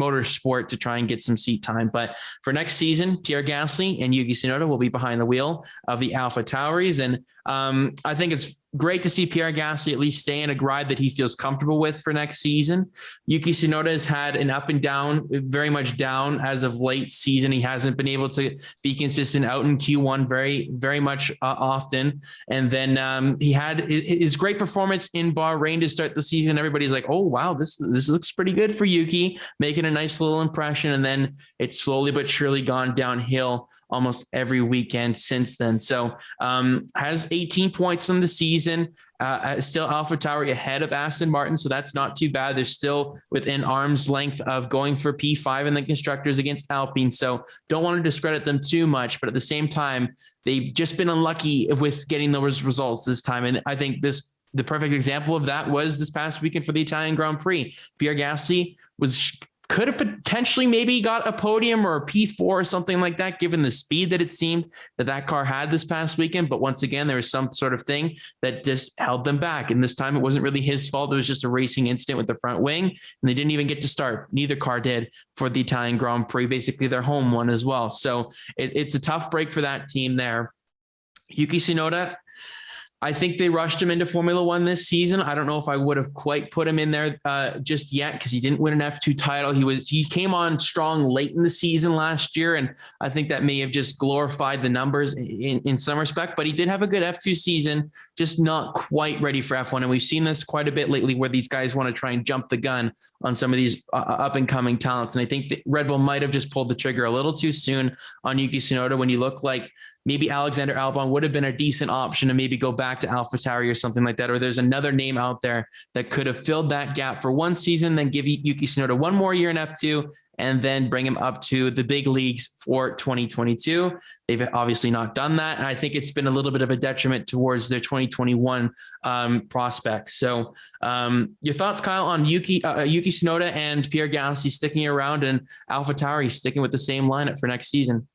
motorsport to try and get some seat time. But for next season, Pierre Gasly and Yuki Tsunoda will be behind the wheel of the AlphaTauris. And I think it's great to see Pierre Gasly at least stay in a ride that he feels comfortable with for next season. Yuki Tsunoda has had an up and down, very much down as of late season. He hasn't been able to be consistent out in Q1 very, very much often. And then he had his great performance in Bahrain to start the season. Everybody's like, oh, wow, this looks pretty good for Yuki, making a nice little impression. And then it's slowly but surely gone downhill almost every weekend since then. So has 18 points on the season, still AlphaTauri ahead of Aston Martin. So that's not too bad. They're still within arm's length of going for P5 in the constructors against Alpine. So don't want to discredit them too much, but at the same time, they've just been unlucky with getting those results this time. And I think the perfect example of that was this past weekend for the Italian Grand Prix. Pierre Gasly could have potentially maybe got a podium or a P4 or something like that, given the speed that it seemed that car had this past weekend. But once again, there was some sort of thing that just held them back. And this time it wasn't really his fault. It was just a racing incident with the front wing, and they didn't even get to start. Neither car did for the Italian Grand Prix, basically their home one as well. So it's a tough break for that team there. Yuki Tsunoda, I think they rushed him into Formula One this season. I don't know if I would have quite put him in there just yet because he didn't win an F2 title. He came on strong late in the season last year, and I think that may have just glorified the numbers in some respect. But he did have a good F2 season, just not quite ready for F1. And we've seen this quite a bit lately where these guys want to try and jump the gun on some of these up-and-coming talents. And I think that Red Bull might have just pulled the trigger a little too soon on Yuki Tsunoda when you look like maybe Alexander Albon would have been a decent option to maybe go back to AlphaTauri or something like that. Or there's another name out there that could have filled that gap for one season, then give Yuki Tsunoda one more year in F2, and then bring him up to the big leagues for 2022. They've obviously not done that. And I think it's been a little bit of a detriment towards their 2021 prospects. So your thoughts, Kyle, on Yuki Tsunoda and Pierre Gasly sticking around and AlphaTauri sticking with the same lineup for next season?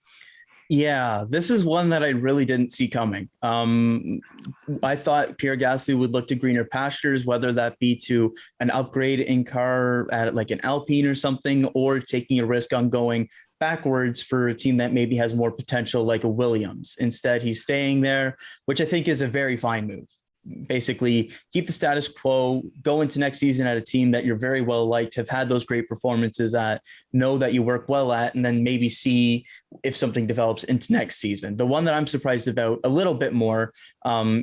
Yeah, this is one that I really didn't see coming. I thought Pierre Gasly would look to greener pastures, whether that be to an upgrade in car at like an Alpine or something, or taking a risk on going backwards for a team that maybe has more potential like a Williams. Instead, he's staying there, which I think is a very fine move. Basically keep the status quo, go into next season at a team that you're very well liked, have had those great performances at, know that you work well at, and then maybe see if something develops into next season. The one that I'm surprised about a little bit more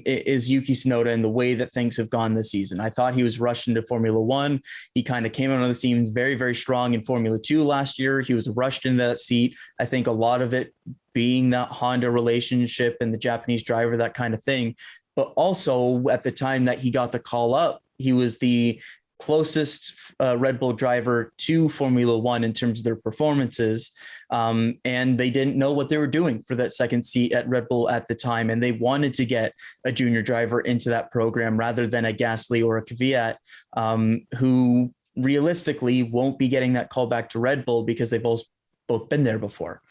is Yuki Tsunoda and the way that things have gone this season. I thought he was rushed into Formula One. He kind of came out of the scene very, very strong in Formula Two last year. He was rushed into that seat. I think a lot of it being that Honda relationship and the Japanese driver, that kind of thing. But also at the time that he got the call up, he was the closest Red Bull driver to Formula One in terms of their performances. And they didn't know what they were doing for that second seat at Red Bull at the time. And they wanted to get a junior driver into that program rather than a Gasly or a Kvyat, who realistically won't be getting that call back to Red Bull because they've both been there before.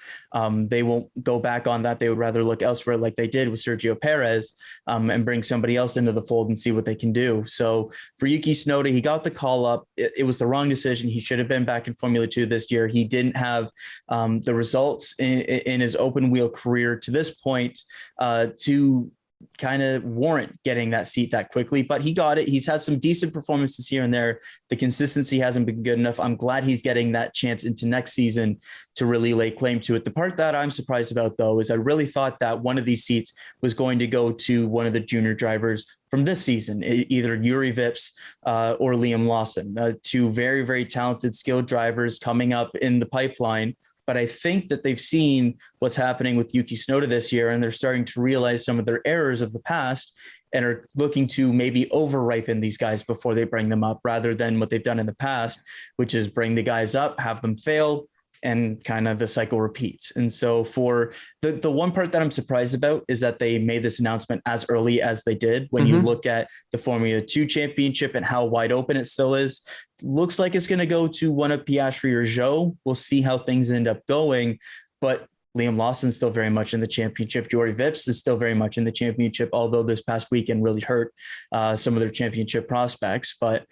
They won't go back on that. They would rather look elsewhere like they did with Sergio Perez, and bring somebody else into the fold and see what they can do. So for Yuki Tsunoda, he got the call up. It was the wrong decision. He should have been back in Formula 2 this year. He didn't have the results in his open wheel career to this point to kind of warrant getting that seat that quickly, but he got it. He's had some decent performances here and there. The consistency hasn't been good enough. I'm glad he's getting that chance into next season to really lay claim to it. The part that I'm surprised about, though, is I really thought that one of these seats was going to go to one of the junior drivers from this season, either Yuri Vips or Liam Lawson, two very, very talented, skilled drivers coming up in the pipeline. But I think that they've seen what's happening with Yuki Tsunoda this year, and they're starting to realize some of their errors of the past and are looking to maybe over-ripen these guys before they bring them up, rather than what they've done in the past, which is bring the guys up, have them fail, and kind of the cycle repeats. And so for the one part that I'm surprised about is that they made this announcement as early as they did. When you look at the Formula 2 championship and how wide open it still is, looks like it's going to go to one of Piastri or Zhou. We'll see how things end up going, but Liam Lawson's still very much in the championship. Jory Vips is still very much in the championship, although this past weekend really hurt some of their championship prospects. But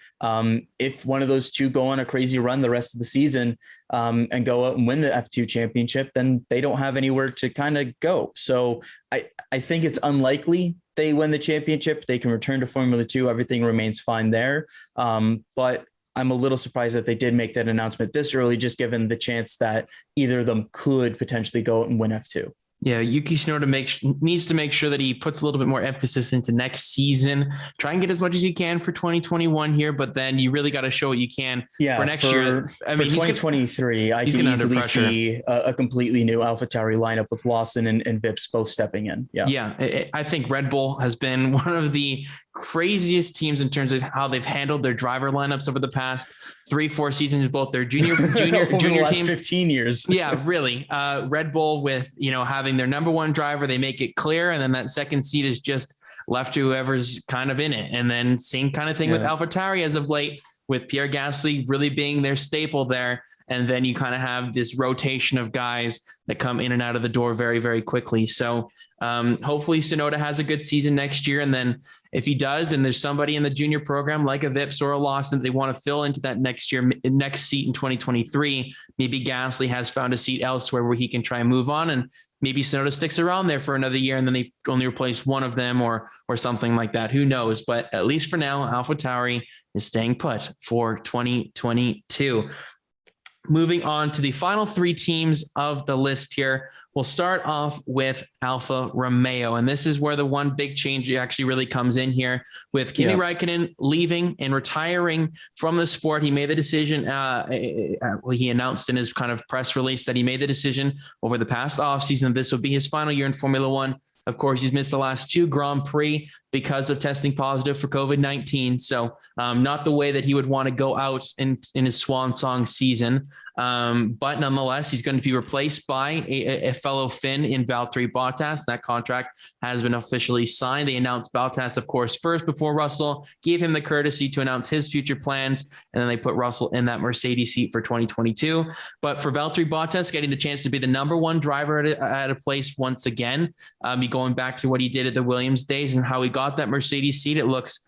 if one of those two go on a crazy run the rest of the season and go out and win the F2 championship, then they don't have anywhere to kind of go. So I think it's unlikely they win the championship. They can return to Formula 2. Everything remains fine there. But I'm a little surprised that they did make that announcement this early, just given the chance that either of them could potentially go out and win F2. Yeah, Yuki Tsunoda needs to make sure that he puts a little bit more emphasis into next season. Try and get as much as you can for 2021 here, but then you really got to show what you can for next year. I mean, 2023, I can easily see a completely new AlphaTauri lineup with Lawson and Vips both stepping in. Yeah, I think Red Bull has been one of the craziest teams in terms of how they've handled their driver lineups over the past 3-4 seasons, both their junior the last team, 15 years. Yeah, really. Red Bull with, having their number one driver, they make it clear. And then that second seat is just left to whoever's kind of in it. And then same kind of thing with AlphaTauri as of late, with Pierre Gasly really being their staple there. And then you kind of have this rotation of guys that come in and out of the door very, very quickly. So hopefully Tsunoda has a good season next year. And then if he does, and there's somebody in the junior program like a Vips or a Lawson that they want to fill into that next seat in 2023, maybe Gasly has found a seat elsewhere where he can try and move on, and maybe Tsunoda sticks around there for another year and then they only replace one of them or something like that. Who knows? But at least for now, AlphaTauri is staying put for 2022. Moving on to the final three teams of the list here. We'll start off with Alfa Romeo. And this is where the one big change actually really comes in here with Kimi Räikkönen leaving and retiring from the sport. He made the decision. He announced in his kind of press release that he made the decision over the past offseason that this would be his final year in Formula One. Of course, he's missed the last two Grand Prix because of testing positive for COVID-19. So not the way that he would want to go out in his swan song season. But nonetheless, he's going to be replaced by a fellow Finn in Valtteri Bottas. That contract has been officially signed. They announced Bottas, of course, first before Russell, gave him the courtesy to announce his future plans. And then they put Russell in that Mercedes seat for 2022. But for Valtteri Bottas, getting the chance to be the number one driver at a place once again, going back to what he did at the Williams days and how he got that Mercedes seat, it looks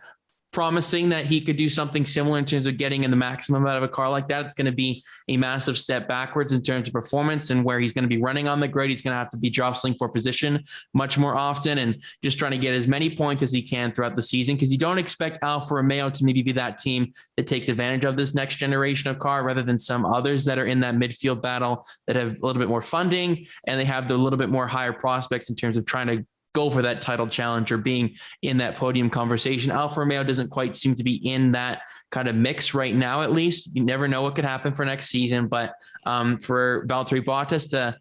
promising that he could do something similar in terms of getting in the maximum out of a car like that. It's going to be a massive step backwards in terms of performance and where he's going to be running on the grid. He's going to have to be jostling for position much more often and just trying to get as many points as he can throughout the season, because you don't expect Alfa Romeo to maybe be that team that takes advantage of this next generation of car rather than some others that are in that midfield battle that have a little bit more funding and they have the little bit more higher prospects in terms of trying to go for that title challenge or being in that podium conversation. Alfa Romeo doesn't quite seem to be in that kind of mix right now, at least. You never know what could happen for next season, but for Valtteri Bottas,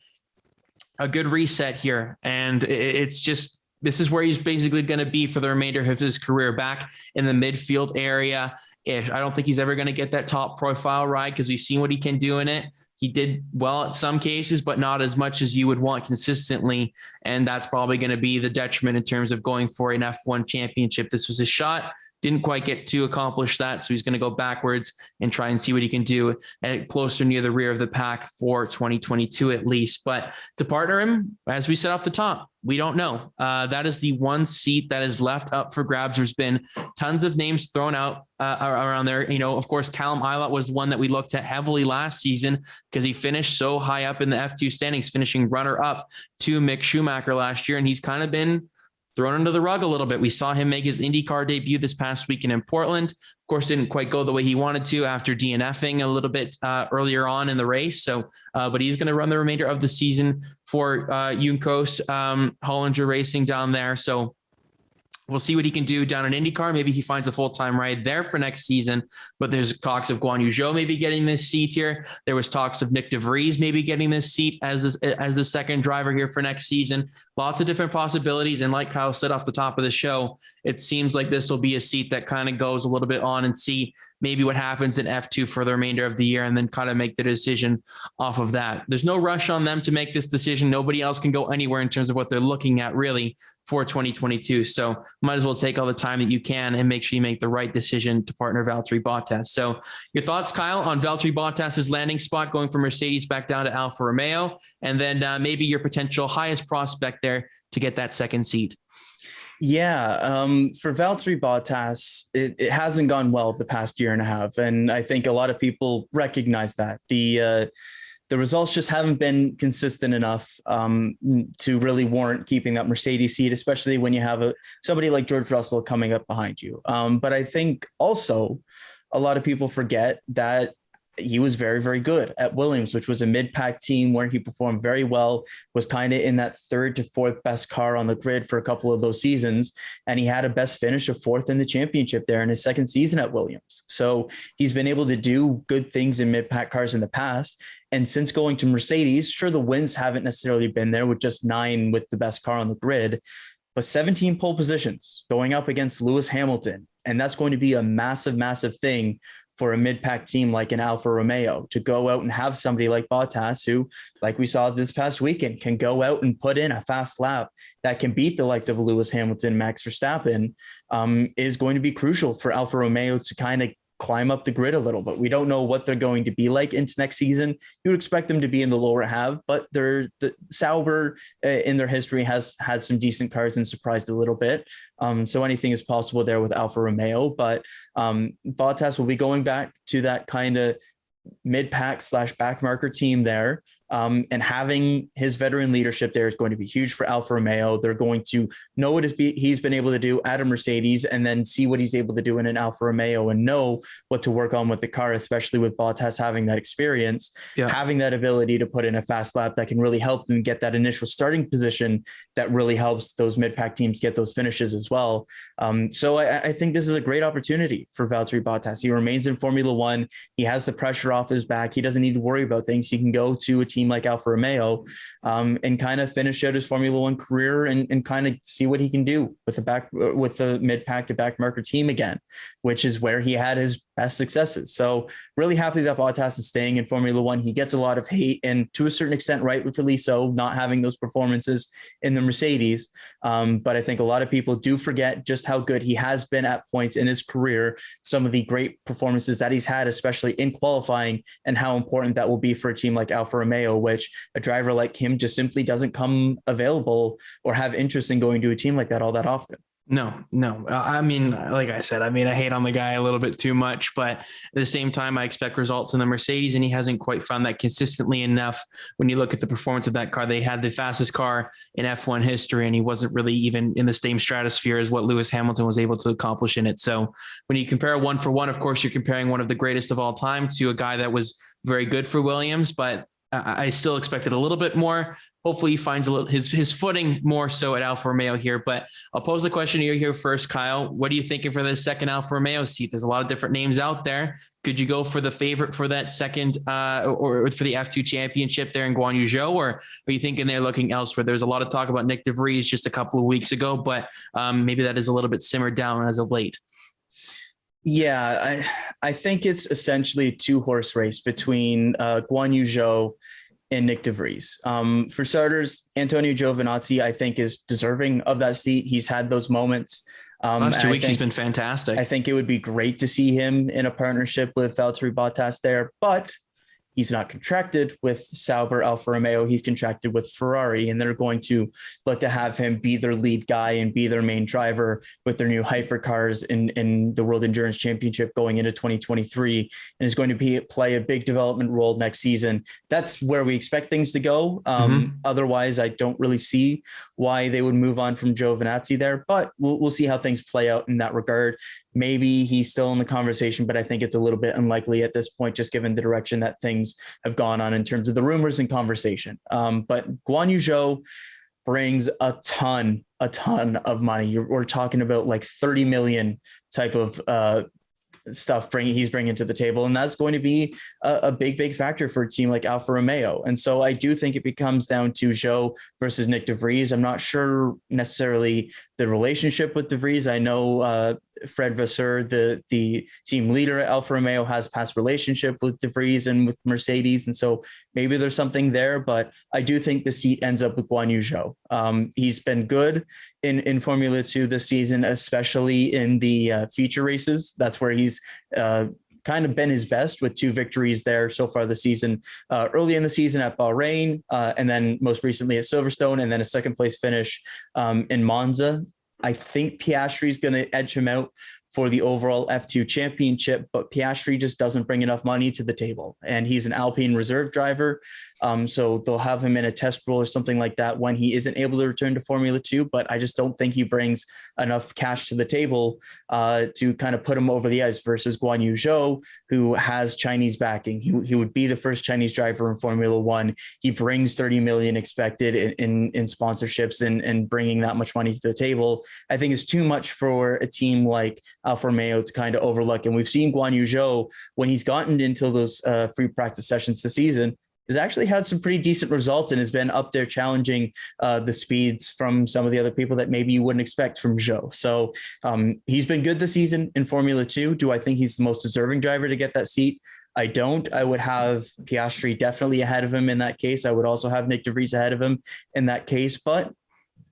a good reset here. And it's just this is where he's basically going to be for the remainder of his career, back in the midfield area. I don't think he's ever going to get that top profile ride because we've seen what he can do in it. He did well at some cases, but not as much as you would want consistently. And that's probably going to be the detriment in terms of going for an F1 championship. This was his shot. Didn't quite get to accomplish that. So he's going to go backwards and try and see what he can do at closer near the rear of the pack for 2022 at least. But to partner him, as we said off the top, we don't know. That is the one seat that is left up for grabs. There's been tons of names thrown out around there. You know, of course, Callum Ilott was one that we looked at heavily last season because he finished so high up in the F2 standings, finishing runner up to Mick Schumacher last year. And he's kind of been thrown under the rug a little bit. We saw him make his IndyCar debut this past weekend in Portland. Of course, didn't quite go the way he wanted to after DNFing a little bit earlier on in the race. So, but he's going to run the remainder of the season for Juncos Hollinger Racing down there. So we'll see what he can do down in IndyCar. Maybe he finds a full-time ride there for next season, but there's talks of Guan Yu Zhou maybe getting this seat here. There was talks of Nick DeVries maybe getting this seat as the second driver here for next season. Lots of different possibilities. And like Kyle said off the top of the show, it seems like this will be a seat that kind of goes a little bit on and see maybe what happens in F2 for the remainder of the year and then kind of make the decision off of that. There's no rush on them to make this decision. Nobody else can go anywhere in terms of what they're looking at really for 2022. So might as well take all the time that you can and make sure you make the right decision to partner Valtteri Bottas. So your thoughts, Kyle, on Valtteri Bottas's landing spot going from Mercedes back down to Alfa Romeo, and then maybe your potential highest prospect there to get that second seat. Yeah, for Valtteri Bottas, it hasn't gone well the past year and a half, and I think a lot of people recognize that. The results just haven't been consistent enough to really warrant keeping that Mercedes seat, especially when you have somebody like George Russell coming up behind you. But I think also a lot of people forget that he was very, very good at Williams, which was a mid-pack team where he performed very well, was kind of in that third to fourth best car on the grid for a couple of those seasons. And he had a best finish of fourth in the championship there in his second season at Williams. So he's been able to do good things in mid-pack cars in the past. And since going to Mercedes, sure, the wins haven't necessarily been there with just 9 with the best car on the grid, but 17 pole positions going up against Lewis Hamilton. And that's going to be a massive, massive thing for a mid-pack team like an Alfa Romeo to go out and have somebody like Bottas, who, like we saw this past weekend, can go out and put in a fast lap that can beat the likes of Lewis Hamilton, Max Verstappen, is going to be crucial for Alfa Romeo to kind of climb up the grid a little. But we don't know what they're going to be like into next season. You would expect them to be in the lower half, but the Sauber in their history has had some decent cars and surprised a little bit. So anything is possible there with Alfa Romeo, but Bottas will be going back to that kind of mid-pack / back marker team there. And having his veteran leadership there is going to be huge for Alfa Romeo. They're going to know what he's been able to do at a Mercedes and then see what he's able to do in an Alfa Romeo and know what to work on with the car, especially with Bottas having that experience, having that ability to put in a fast lap that can really help them get that initial starting position that really helps those mid-pack teams get those finishes as well. So I think this is a great opportunity for Valtteri Bottas. He remains in Formula One. He has the pressure off his back. He doesn't need to worry about things. He can go to a team like Alfa Romeo and kind of finish out his Formula One career and kind of see what he can do with the mid-pack to back marker team again, which is where he had his best successes. So really happy that Bottas is staying in Formula One. He gets a lot of hate, and to a certain extent, rightfully so, not having those performances in the Mercedes. But I think a lot of people do forget just how good he has been at points in his career, some of the great performances that he's had, especially in qualifying, and how important that will be for a team like Alfa Romeo, which a driver like him just simply doesn't come available or have interest in going to a team like that all that often. No. I mean, like I said, I hate on the guy a little bit too much, but at the same time, I expect results in the Mercedes, and he hasn't quite found that consistently enough. When you look at the performance of that car, they had the fastest car in F1 history, and he wasn't really even in the same stratosphere as what Lewis Hamilton was able to accomplish in it. So when you compare 1 for 1, of course, you're comparing one of the greatest of all time to a guy that was very good for Williams, but I still expected a little bit more. Hopefully he finds a little his footing more so at Alfa Romeo here. But I'll pose the question to you here first, Kyle. What are you thinking for the second Alfa Romeo seat? There's a lot of different names out there. Could you go for the favorite for that second or for the F2 championship there in Guan Yu Zhou, or are you thinking they're looking elsewhere? There's a lot of talk about Nick de Vries just a couple of weeks ago, but maybe that is a little bit simmered down as of late. Yeah, I think it's essentially a 2-horse race between Guan Yu Zhou and Nick de Vries. For starters, Antonio Giovinazzi, I think, is deserving of that seat. He's had those moments. Last 2 weeks, he's been fantastic. I think it would be great to see him in a partnership with Valtteri Bottas there, but he's not contracted with Sauber Alfa Romeo. He's contracted with Ferrari, and they're going to look to have him be their lead guy and be their main driver with their new hypercars in the World Endurance Championship going into 2023, and is going to play a big development role next season. That's where we expect things to go. Otherwise, I don't really see why they would move on from Giovinazzi there, but we'll see how things play out in that regard. Maybe he's still in the conversation, but I think it's a little bit unlikely at this point, just given the direction that things have gone on in terms of the rumors and conversation. But Guan Yu Zhou brings a ton of money. We're talking about like 30 million type of stuff he's bringing to the table, and that's going to be a big factor for a team like Alfa Romeo. And so I do think it comes down to Zhou versus Nick de Vries. I'm not sure necessarily the relationship with de Vries. I know Fred Vasseur, the team leader at Alfa Romeo, has past relationship with de Vries and with Mercedes, and so maybe there's something there. But I do think the seat ends up with Guan Yu Zhou. He's been good in Formula 2 this season, especially in the feature races. That's where he's kind of been his best, with 2 victories there so far this season, early in the season at Bahrain, and then most recently at Silverstone, and then a second place finish in Monza. I think Piastri is going to edge him out for the overall F2 championship, but Piastri just doesn't bring enough money to the table, and he's an Alpine reserve driver. So they'll have him in a test role or something like that when he isn't able to return to Formula 2, but I just don't think he brings enough cash to the table to kind of put him over the edge versus Guan Yu Zhou, who has Chinese backing. He would be the first Chinese driver in Formula 1. He brings 30 million expected in sponsorships and bringing that much money to the table. I think it's too much for a team like Alfa Romeo to kind of overlook. And we've seen Guan Yu Zhou, when he's gotten into those free practice sessions this season, has actually had some pretty decent results and has been up there challenging the speeds from some of the other people that maybe you wouldn't expect from Zhou. So he's been good this season in Formula 2. Do I think he's the most deserving driver to get that seat? I don't. I would have Piastri definitely ahead of him in that case. I would also have Nick de Vries ahead of him in that case, but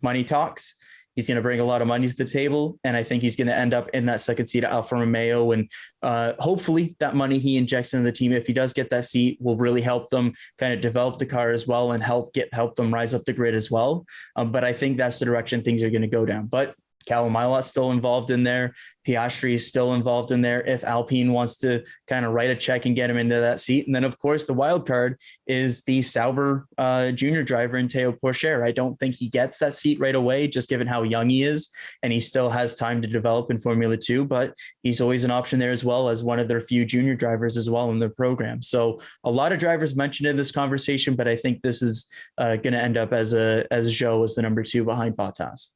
money talks. He's going to bring a lot of money to the table, and I think he's going to end up in that second seat at Alfa Romeo. And hopefully that money he injects into the team, if he does get that seat, will really help them kind of develop the car as well and help them rise up the grid as well. But I think that's the direction things are going to go down. But Callum Ilot's still involved in there. Piastri is still involved in there if Alpine wants to kind of write a check and get him into that seat. And then, of course, the wild card is the Sauber junior driver in Théo Pourchaire. I don't think he gets that seat right away, just given how young he is, and he still has time to develop in Formula 2, but he's always an option there as well as one of their few junior drivers as well in their program. So a lot of drivers mentioned in this conversation, but I think this is going to end up as Zhou as the number 2 behind Bottas.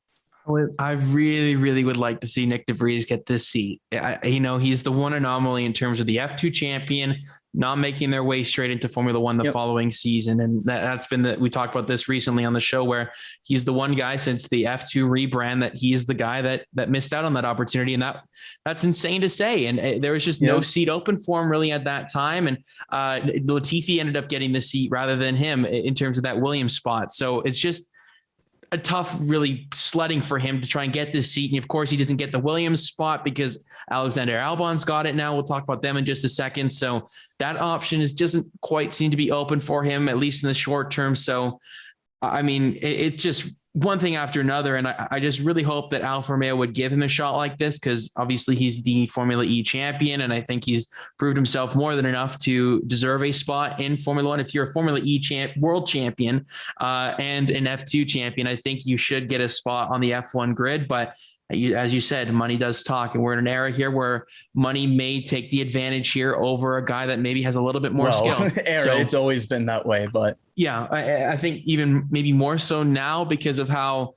I really, really would like to see Nick de Vries get this seat. He's the one anomaly in terms of the F2 champion, not making their way straight into Formula 1 the following season. And that's been we talked about this recently on the show, where he's the one guy since the F2 rebrand that he is the guy that missed out on that opportunity. And that's insane to say. And there was just no seat open for him really at that time. And Latifi ended up getting the seat rather than him in terms of that Williams spot. So it's just a tough, really sledding for him to try and get this seat. And of course he doesn't get the Williams spot because Alexander Albon's got it now. We'll talk about them in just a second. So that option doesn't quite seem to be open for him, at least in the short term. So, I mean, it's just one thing after another. And I just really hope that Alfa Romeo would give him a shot like this, because obviously he's the Formula E champion. And I think he's proved himself more than enough to deserve a spot in Formula 1. If you're a Formula E world champion and an F2 champion, I think you should get a spot on the F1 grid. But as you said, money does talk, and we're in an era here where money may take the advantage here over a guy that maybe has a little bit more skill. So it's always been that way, but yeah, I think even maybe more so now because of how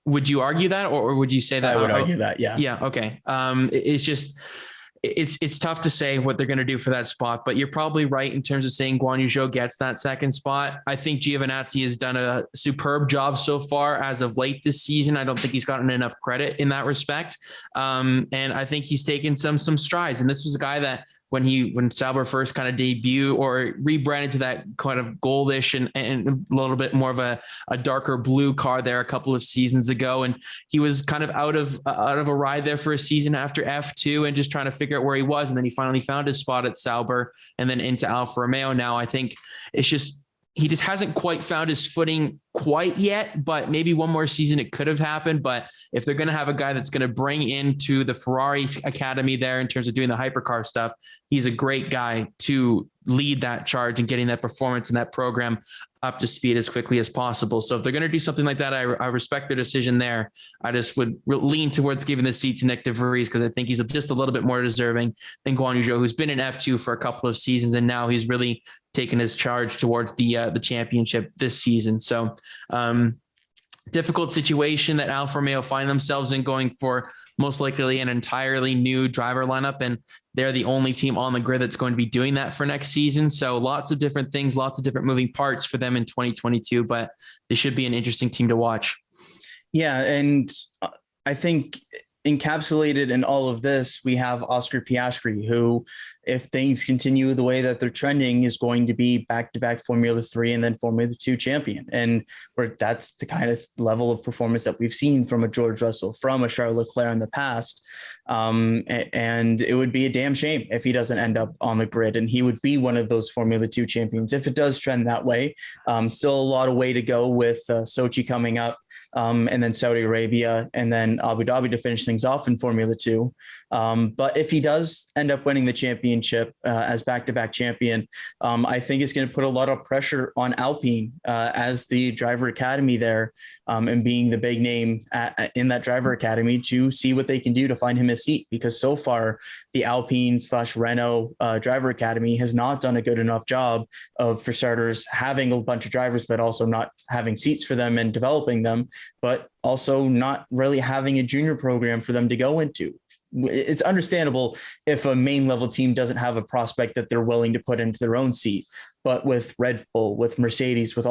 would you argue that, or would you say that? I would argue that. Yeah. Yeah. Okay. It's just, it's tough to say what they're going to do for that spot, but you're probably right in terms of saying Guan Yu Zhou gets that second spot. I think Giovinazzi has done a superb job so far as of late this season. I don't think he's gotten enough credit in that respect. And I think he's taken some strides. And this was a guy that when Sauber first kind of debut or rebranded to that kind of goldish and a little bit more of a darker blue car there a couple of seasons ago. And he was kind of out of a ride there for a season after F2 and just trying to figure out where he was. And then he finally found his spot at Sauber and then into Alfa Romeo. Now I think it's just, he just hasn't quite found his footing quite yet, but maybe one more season it could have happened. But if they're going to have a guy that's going to bring into the Ferrari Academy there in terms of doing the hypercar stuff, he's a great guy to lead that charge and getting that performance and that program up to speed as quickly as possible. So if they're going to do something like that, I respect their decision there. I just would lean towards giving the seat to Nick de Vries because I think he's just a little bit more deserving than Guan Yu Zhou, who's been in F2 for a couple of seasons, and now he's really taken his charge towards the championship this season. So difficult situation that Alfa Romeo find themselves in, going for most likely an entirely new driver lineup. And they're the only team on the grid that's going to be doing that for next season. So lots of different things, lots of different moving parts for them in 2022, but they should be an interesting team to watch. Yeah. And I think encapsulated in all of this, we have Oscar Piastri, who, if things continue the way that they're trending, is going to be back-to-back Formula 3 and then Formula 2 champion. And where that's the kind of level of performance that we've seen from a George Russell, from a Charles Leclerc in the past. And it would be a damn shame if he doesn't end up on the grid, and he would be one of those Formula 2 champions if it does trend that way. Still a lot of way to go with Sochi coming up, and then Saudi Arabia, and then Abu Dhabi to finish things off in Formula 2. But if he does end up winning the championship as back-to-back champion, I think it's going to put a lot of pressure on Alpine as the driver academy there, and being the big name in that driver academy, to see what they can do to find him a seat. Because so far, the Alpine/Renault driver academy has not done a good enough job of, for starters, having a bunch of drivers, but also not having seats for them and developing them, but also not really having a junior program for them to go into. It's understandable if a main level team doesn't have a prospect that they're willing to put into their own seat. But with Red Bull, with Mercedes, with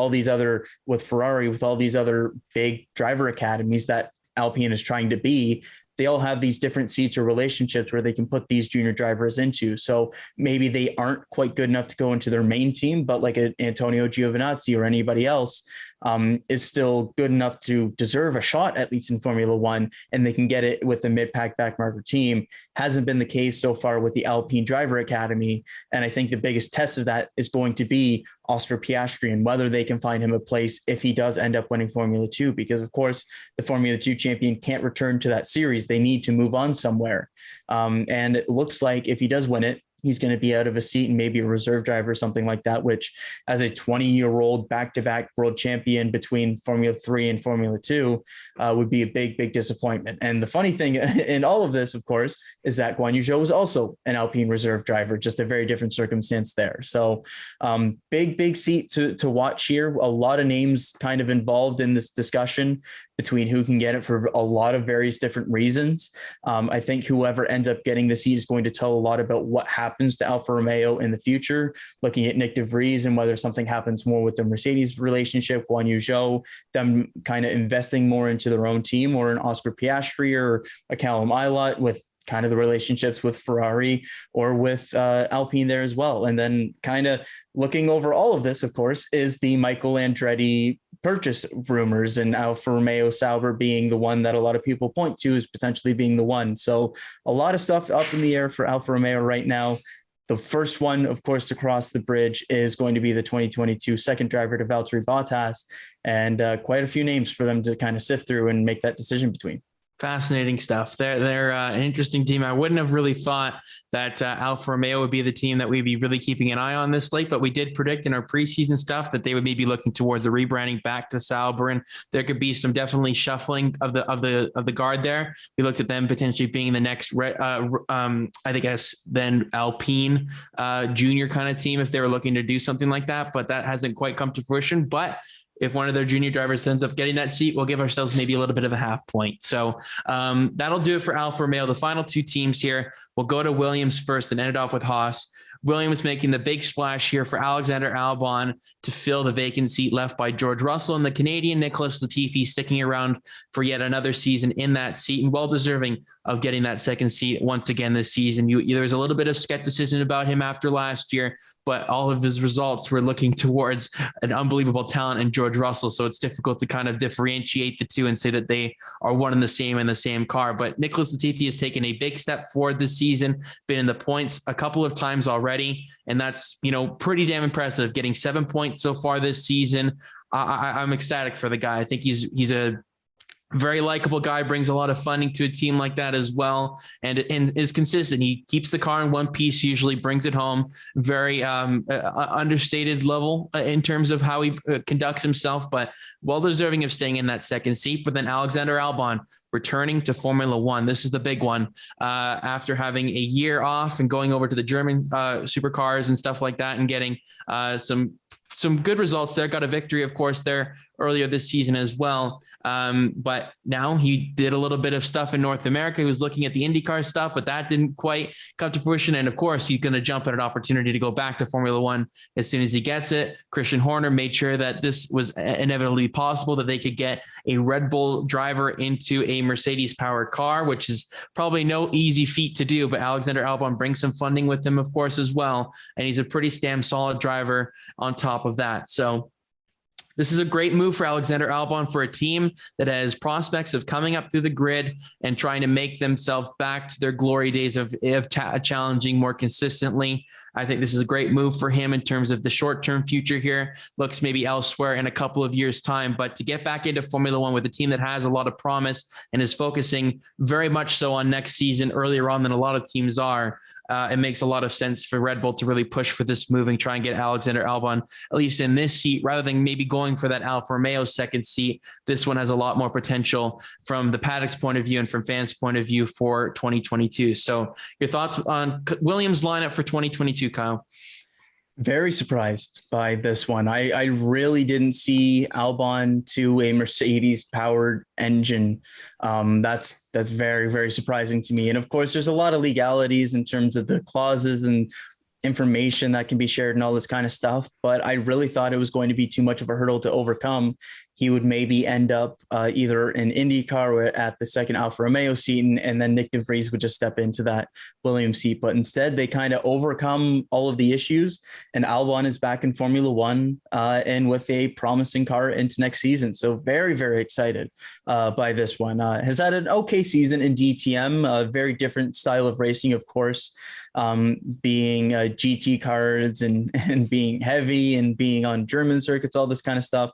Ferrari, with all these other big driver academies that Alpine is trying to be, they all have these different seats or relationships where they can put these junior drivers into. So maybe they aren't quite good enough to go into their main team, but like an Antonio Giovinazzi or anybody else is still good enough to deserve a shot, at least in Formula One, and they can get it with the mid-pack backmarker team. Hasn't been the case so far with the Alpine Driver Academy. And I think the biggest test of that is going to be Oscar Piastri and whether they can find him a place if he does end up winning Formula 2, because of course the Formula 2 champion can't return to that series. They need to move on somewhere. And it looks like if he does win it, he's going to be out of a seat and maybe a reserve driver or something like that, which as a 20-year-old back-to-back world champion between Formula 3 and Formula 2 would be a big, big disappointment. And the funny thing in all of this, of course, is that Guan Yu Zhou was also an Alpine reserve driver, just a very different circumstance there. So big seat to watch here. A lot of names kind of involved in this discussion between who can get it for a lot of various different reasons. I think whoever ends up getting the seat is going to tell a lot about what happens to Alfa Romeo in the future, looking at Nick de Vries and whether something happens more with the Mercedes relationship, Guan Yu Zhou, them kind of investing more into their own team, or an Oscar Piastri or a Callum Ilott with kind of the relationships with Ferrari or with Alpine there as well. And then kind of looking over all of this, of course, is the Michael Andretti purchase rumors, and Alfa Romeo Sauber being the one that a lot of people point to as potentially being the one. So a lot of stuff up in the air for Alfa Romeo right now. The first one, of course, to cross the bridge is going to be the 2022 second driver to Valtteri Bottas, and quite a few names for them to kind of sift through and make that decision between. Fascinating stuff. They're an interesting team. I wouldn't have really thought that Alfa Romeo would be the team that we'd be really keeping an eye on this late, but we did predict in our preseason stuff that they would maybe looking towards a rebranding back to Sauber, and there could be some definitely shuffling of the guard there. We looked at them potentially being the next, I guess then Alpine junior kind of team if they were looking to do something like that, but that hasn't quite come to fruition. But if one of their junior drivers ends up getting that seat, we'll give ourselves maybe a little bit of a half point. So that'll do it for Alfa Romeo. The final two teams here, we'll go to Williams first and end it off with Haas. Williams making the big splash here for Alexander Albon to fill the vacant seat left by George Russell, and the Canadian Nicholas Latifi sticking around for yet another season in that seat and well deserving of getting that second seat once again this season. There's a little bit of skepticism about him after last year, but all of his results were looking towards an unbelievable talent in George Russell. So it's difficult to kind of differentiate the two and say that they are one and the same in the same car. But Nicholas Latifi has taken a big step forward this season, been in the points a couple of times already. And that's, pretty damn impressive, getting 7 points so far this season. I'm ecstatic for the guy. I think he's a very likable guy, brings a lot of funding to a team like that as well, and is consistent. He keeps the car in one piece, usually brings it home. Very understated level in terms of how he conducts himself, but well deserving of staying in that second seat. But then Alexander Albon returning to Formula One. This is the big one. After having a year off and going over to the German supercars and stuff like that and getting some good results there. Got a victory, of course, there earlier this season as well. But now he did a little bit of stuff in North America. He was looking at the IndyCar stuff, but that didn't quite come to fruition. And of course, he's going to jump at an opportunity to go back to Formula One as soon as he gets it. Christian Horner made sure that this was inevitably possible, that they could get a Red Bull driver into a Mercedes powered car, which is probably no easy feat to do, but Alexander Albon brings some funding with him, of course, as well. And he's a pretty damn solid driver on top of that. So this is a great move for Alexander Albon, for a team that has prospects of coming up through the grid and trying to make themselves back to their glory days of challenging more consistently. I think this is a great move for him in terms of the short-term future here. Looks maybe elsewhere in a couple of years' time, but to get back into Formula One with a team that has a lot of promise and is focusing very much so on next season earlier on than a lot of teams are, it makes a lot of sense for Red Bull to really push for this move and try and get Alexander Albon at least in this seat, rather than maybe going for that Alfa Romeo second seat. This one has a lot more potential from the paddock's point of view and from fans' point of view for 2022. So your thoughts on Williams' lineup for 2022, Kyle? Very surprised by this one. I really didn't see Albon to a Mercedes powered engine. That's very, very surprising to me. And of course, there's a lot of legalities in terms of the clauses and information that can be shared and all this kind of stuff. But I really thought it was going to be too much of a hurdle to overcome. He would maybe end up either in IndyCar or at the second Alfa Romeo seat, and then Nick de Vries would just step into that Williams seat. But instead, they kind of overcome all of the issues, and Albon is back in Formula One and with a promising car into next season. So very, very excited by this one. Has had an okay season in DTM, a very different style of racing, of course, being GT cars and being heavy and being on German circuits, all this kind of stuff.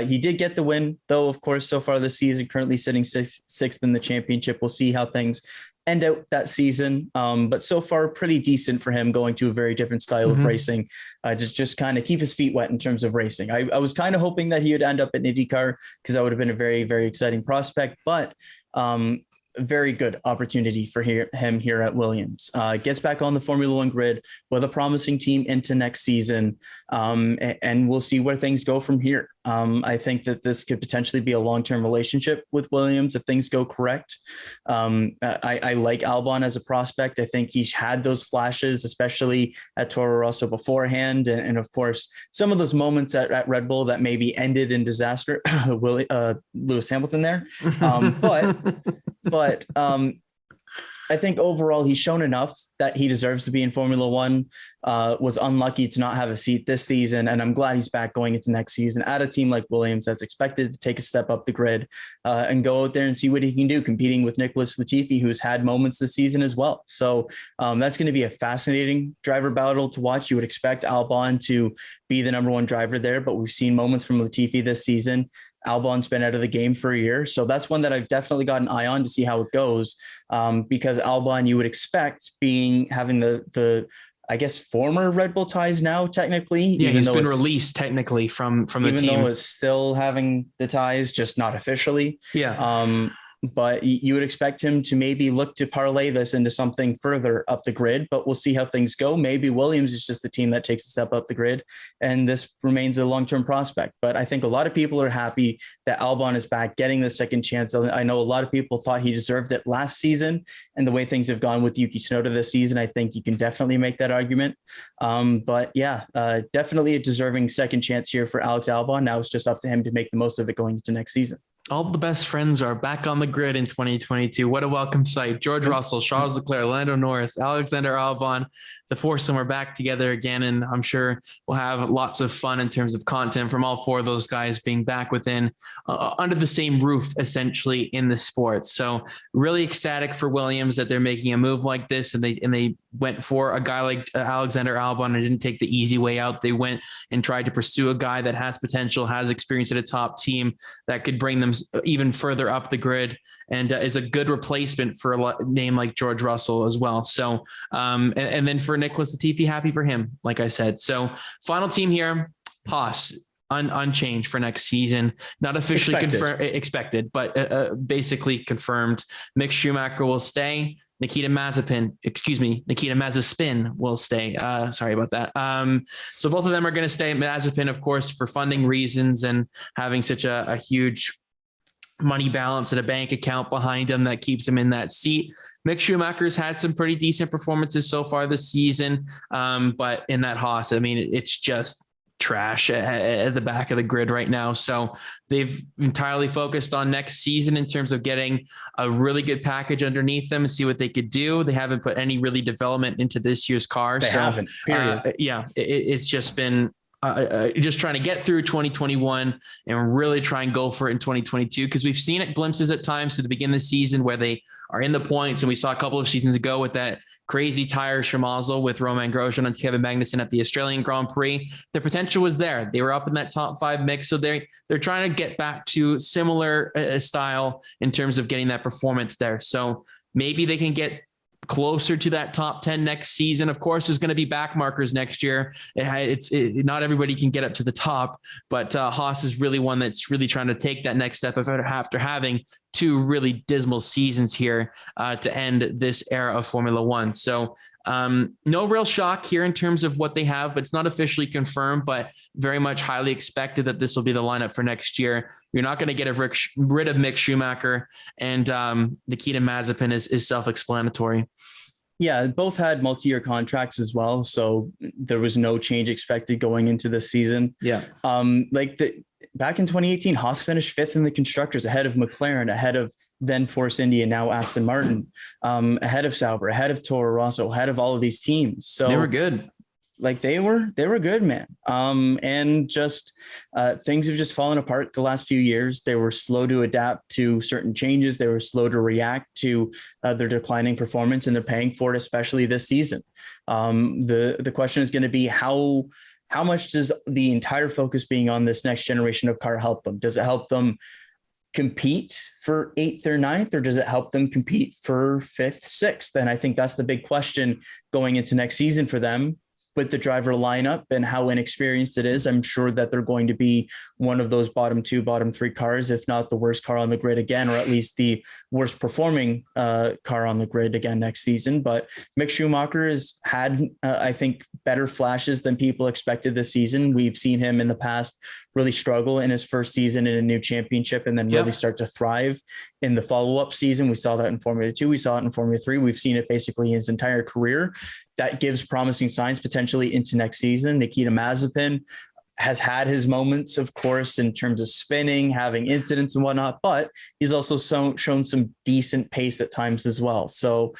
He did get the win, though, of course, so far this season, currently sitting sixth in the championship. We'll see how things end out that season. But so far, pretty decent for him, going to a very different style of racing. Just kind of keep his feet wet in terms of racing. I was kind of hoping that he would end up at IndyCar, because that would have been a very, very exciting prospect. But very good opportunity for him here at Williams. Gets back on the Formula One grid with a promising team into next season, and we'll see where things go from here. I think that this could potentially be a long-term relationship with Williams if things go correct. I like Albon as a prospect. I think he's had those flashes, especially at Toro Rosso beforehand. And of course, some of those moments at Red Bull that maybe ended in disaster, Lewis Hamilton there. But I think overall he's shown enough that he deserves to be in Formula One. Was unlucky to not have a seat this season, and I'm glad he's back going into next season at a team like Williams that's expected to take a step up the grid and go out there and see what he can do, competing with Nicholas Latifi, who's had moments this season as well. So that's going to be a fascinating driver battle to watch. You would expect Albon to be the number one driver there, but we've seen moments from Latifi this season. Albon's been out of the game for a year. So that's one that I've definitely got an eye on to see how it goes. Because Albon, you would expect having the I guess former Red Bull ties now, technically. Yeah, he's been released technically from the team. Even though it's still having the ties, just not officially. Yeah. But you would expect him to maybe look to parlay this into something further up the grid, but we'll see how things go. Maybe Williams is just the team that takes a step up the grid, and this remains a long-term prospect. But I think a lot of people are happy that Albon is back, getting the second chance. I know a lot of people thought he deserved it last season, and the way things have gone with Yuki Tsunoda this season, I think you can definitely make that argument. But yeah, definitely a deserving second chance here for Alex Albon. Now it's just up to him to make the most of it going into next season. All the best friends are back on the grid in 2022. What a welcome sight. George Russell, Charles Leclerc, Lando Norris, Alexander Albon, the foursome are back together again. And I'm sure we'll have lots of fun in terms of content from all four of those guys being back within under the same roof, essentially, in the sport. So really ecstatic for Williams that they're making a move like this. And they went for a guy like Alexander Albon and didn't take the easy way out. They went and tried to pursue a guy that has potential, has experience at a top team that could bring them even further up the grid, and is a good replacement for a name like George Russell as well. So, and then for Nicholas Latifi, happy for him, like I said. So final team here, Haas, unchanged for next season, not officially expected, but basically confirmed. Mick Schumacher will stay. Nikita Mazepin will stay. Sorry about that. So both of them are going to stay. Mazepin, of course, for funding reasons and having such a huge money balance at a bank account behind him that keeps him in that seat. Mick Schumacher's had some pretty decent performances so far this season. But in that Haas, I mean, it's just trash at the back of the grid right now. So they've entirely focused on next season in terms of getting a really good package underneath them and see what they could do. They haven't put any really development into this year's car. They haven't, period. It's just been just trying to get through 2021 and really try and go for it in 2022, because we've seen it glimpses at times to the beginning of the season where they are in the points. And we saw a couple of seasons ago with that crazy tire schmozzle with Romain Grosjean and Kevin Magnussen at the Australian Grand Prix. The potential was there. They were up in that top 5 mix. So they're trying to get back to similar style in terms of getting that performance there. So maybe they can get closer to that top 10 next season. Of course, there's going to be back markers next year. Not everybody can get up to the top, but Haas is really one that's really trying to take that next step after having 2 really dismal seasons here to end this era of Formula One. So no real shock here in terms of what they have, but it's not officially confirmed, but very much highly expected that this will be the lineup for next year. You're not going to get rid of Mick Schumacher, and Nikita Mazepin is self-explanatory. Yeah, both had multi-year contracts as well, so there was no change expected going into this season. Yeah. Back in 2018, Haas finished 5th in the constructors, ahead of McLaren, ahead of then Force India, now Aston Martin, ahead of Sauber, ahead of Toro Rosso, ahead of all of these teams. So they were good. Like they were good, man. And just things have just fallen apart the last few years. They were slow to adapt to certain changes. They were slow to react to their declining performance, and they're paying for it, especially this season. The question is going to be how much does the entire focus being on this next generation of car help them? Does it help them compete for 8th or 9th, or does it help them compete for 5th, 6th? And I think that's the big question going into next season for them. With the driver lineup and how inexperienced it is, I'm sure that they're going to be one of those bottom 2, bottom 3 cars, if not the worst car on the grid again, or at least the worst performing car on the grid again next season. But Mick Schumacher has had, I think, better flashes than people expected this season. We've seen him in the past really struggle in his first season in a new championship and then really start to thrive in the follow-up season. We saw that in Formula 2. We saw it in Formula 3. We've seen it basically his entire career. That gives promising signs potentially into next season. Nikita Mazepin has had his moments, of course, in terms of spinning, having incidents and whatnot, but he's also shown some decent pace at times as well. So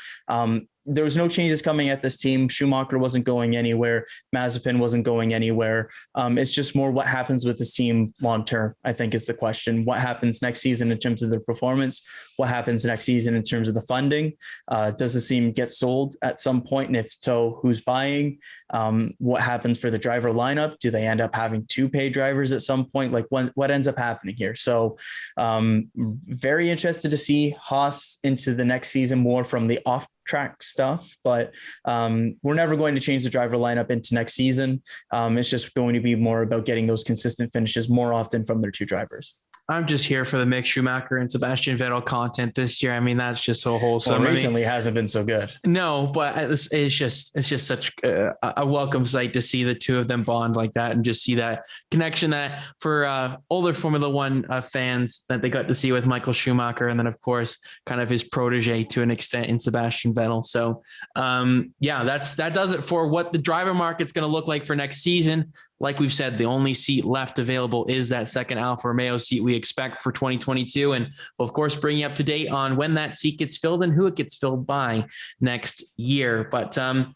there was no changes coming at this team. Schumacher wasn't going anywhere. Mazepin wasn't going anywhere. It's just more what happens with this team long-term, I think, is the question. What happens next season in terms of their performance? What happens next season in terms of the funding? Does the team get sold at some point? And if so, who's buying? What happens for the driver lineup? Do they end up having two paid drivers at some point? Like what ends up happening here? So very interested to see Haas into the next season more from the off track stuff, but we're never going to change the driver lineup into next season. It's just going to be more about getting those consistent finishes more often from their two drivers. I'm just here for the Mick Schumacher and Sebastian Vettel content this year. I mean, that's just so wholesome. Well, recently hasn't been so good. No, but it's just such a welcome sight to see the two of them bond like that and just see that connection that for older Formula One fans that they got to see with Michael Schumacher. And then, of course, kind of his protege to an extent in Sebastian Vettel. So, that does it for what the driver market's going to look like for next season. Like we've said, the only seat left available is that second Alfa Romeo seat we expect for 2022. And we'll, of course, bring you up to date on when that seat gets filled and who it gets filled by next year. But to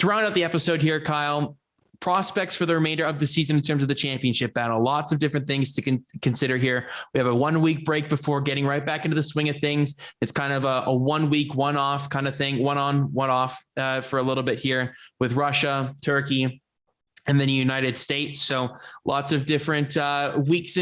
round out the episode here, Kyle, prospects for the remainder of the season in terms of the championship battle, lots of different things to consider here. We have a 1 week break before getting right back into the swing of things. It's kind of a 1 week, one off kind of thing, one on, one off for a little bit here with Russia, Turkey, and then the United States. So lots of different weeks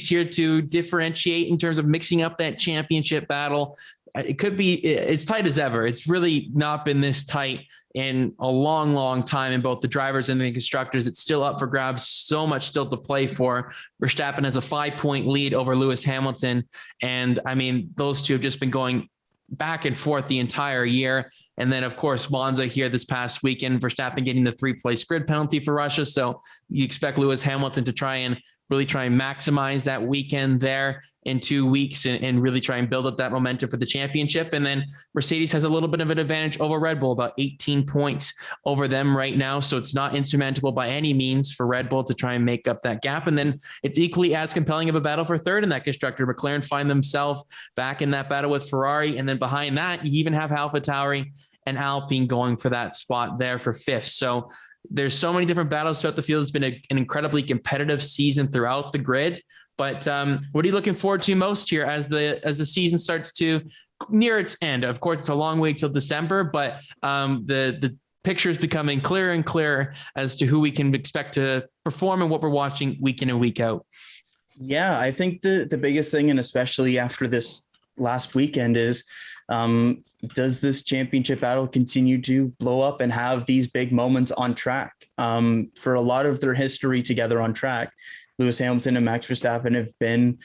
here to differentiate in terms of mixing up that championship battle. It's tight as ever. It's really not been this tight in a long, long time in both the drivers and the constructors. It's still up for grabs. So much still to play for. Verstappen has a 5-point lead over Lewis Hamilton. And I mean, those two have just been going back and forth the entire year. And then, of course, Monza here this past weekend, Verstappen getting the 3-place grid penalty for Russia. So you expect Lewis Hamilton to try and maximize that weekend there in 2 weeks and really try and build up that momentum for the championship. And then Mercedes has a little bit of an advantage over Red Bull, about 18 points over them right now. So it's not insurmountable by any means for Red Bull to try and make up that gap. And then it's equally as compelling of a battle for third in that constructor. McLaren find themselves back in that battle with Ferrari. And then behind that, you even have AlphaTauri and Alpine going for that spot there for fifth. So there's so many different battles throughout the field. It's been an incredibly competitive season throughout the grid. But what are you looking forward to most here as the season starts to near its end? Of course, it's a long way till December, but the picture is becoming clearer and clearer as to who we can expect to perform and what we're watching week in and week out. Yeah, I think the biggest thing, and especially after this last weekend, is does this championship battle continue to blow up and have these big moments on track? For a lot of their history together on track, Lewis Hamilton and Max Verstappen have been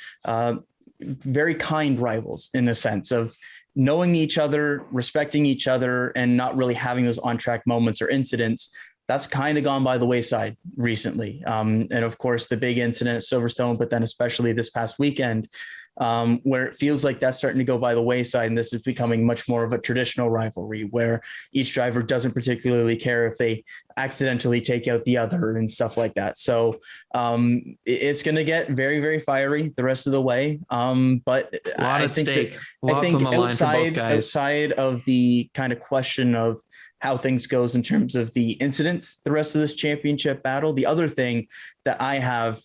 very kind rivals in a sense of knowing each other, respecting each other, and not really having those on-track moments or incidents. That's kind of gone by the wayside recently. And of course, the big incident at Silverstone, but then especially this past weekend, where it feels like that's starting to go by the wayside. And this is becoming much more of a traditional rivalry where each driver doesn't particularly care if they accidentally take out the other and stuff like that. So it's going to get very, very fiery the rest of the way. But I think outside of the kind of question of how things goes in terms of the incidents, the rest of this championship battle. The other thing that I have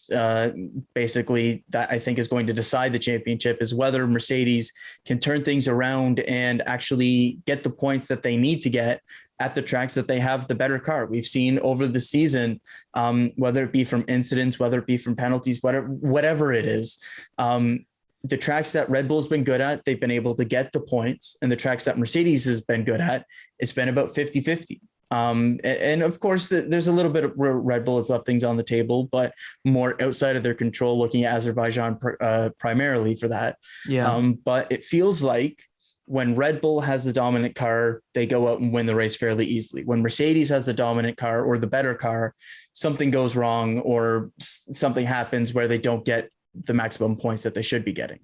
basically that I think is going to decide the championship is whether Mercedes can turn things around and actually get the points that they need to get at the tracks that they have the better car. We've seen over the season, whether it be from incidents, whether it be from penalties, whatever it is, the tracks that Red Bull's been good at, they've been able to get the points, and the tracks that Mercedes has been good at, it's been about 50-50. And of course, there's a little bit of where Red Bull has left things on the table, but more outside of their control, looking at Azerbaijan primarily for that. Yeah. But it feels like when Red Bull has the dominant car, they go out and win the race fairly easily. When Mercedes has the dominant car or the better car, something goes wrong or something happens where they don't get the maximum points that they should be getting.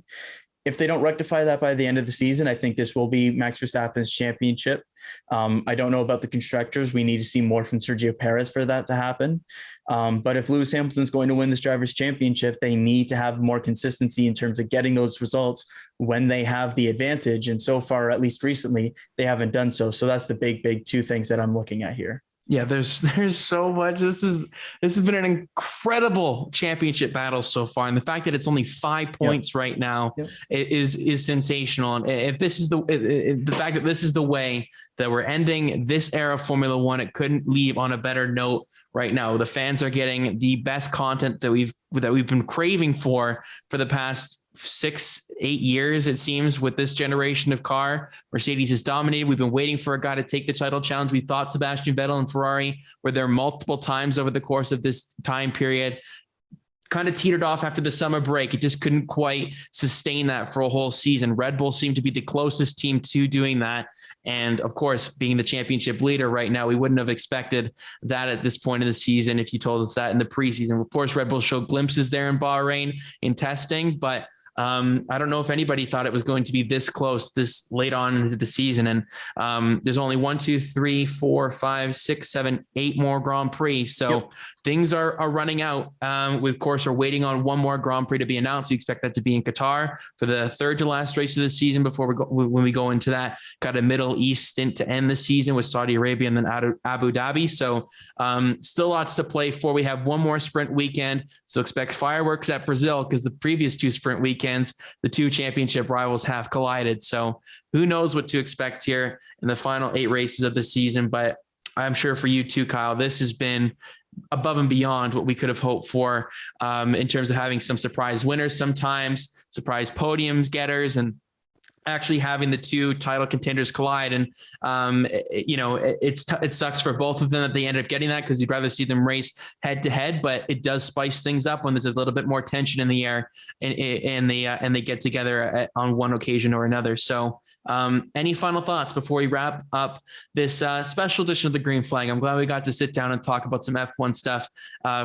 if they don't rectify that by the end of the season, I think this will be Max Verstappen's championship. I don't know about the constructors. We need to see more from Sergio Perez for that to happen. But if Lewis Hamilton's going to win this drivers' championship, they need to have more consistency in terms of getting those results when they have the advantage. And so far, at least recently, they haven't done so. So that's the big two things that I'm looking at here. Yeah, there's so much. This has been an incredible championship battle so far, and the fact that it's only 5 points right now is sensational. And if this is the fact that this is the way that we're ending this era of Formula One, it couldn't leave on a better note right now. The fans are getting the best content that we've been craving for the past 6-8 years, it seems, with this generation of car. Mercedes is dominated. We've been waiting for a guy to take the title challenge. We thought Sebastian Vettel and Ferrari were there multiple times over the course of this time period. Kind of teetered off after the summer break. It just couldn't quite sustain that for a whole season. Red Bull seemed to be the closest team to doing that. And of course, being the championship leader right now, we wouldn't have expected that at this point of the season if you told us that in the preseason. Of course, Red Bull showed glimpses there in Bahrain in testing, but I don't know if anybody thought it was going to be this close, this late on into the season. And there's only 1, 2, 3, 4, 5, 6, 7, 8 more Grand Prix. So things are running out. We, of course, are waiting on one more Grand Prix to be announced. We expect that to be in Qatar for the third to last race of the season before when we go into that got a Middle East stint to end the season with Saudi Arabia and then Abu Dhabi. So still lots to play for. We have one more sprint weekend. So expect fireworks at Brazil because the previous 2 sprint weekends, the 2 championship rivals have collided. So who knows what to expect here in the final 8 races of the season. But I'm sure for you too, Kyle, this has been above and beyond what we could have hoped for in terms of having some surprise winners, sometimes surprise podiums getters, and actually having the 2 title contenders collide. And, it sucks for both of them that they ended up getting that because you'd rather see them race head to head, but it does spice things up when there's a little bit more tension in the air and they get together on one occasion or another. So any final thoughts before we wrap up this special edition of the Green Flag? I'm glad we got to sit down and talk about some F1 stuff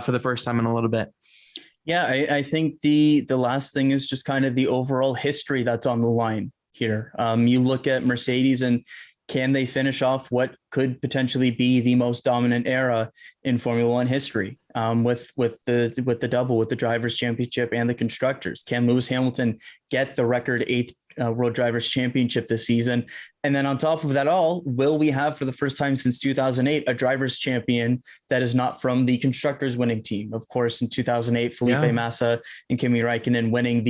for the first time in a little bit. Yeah, I think the last thing is just kind of the overall history that's on the line here. You look at Mercedes and can they finish off what could potentially be the most dominant era in Formula One history with the double, with the Drivers' Championship and the Constructors? Can Lewis Hamilton get the record 8th World Drivers' Championship this season? And then on top of that all, will we have for the first time since 2008 a drivers' champion that is not from the constructors winning team? Of course, in 2008, Felipe Massa and Kimi Räikkönen winning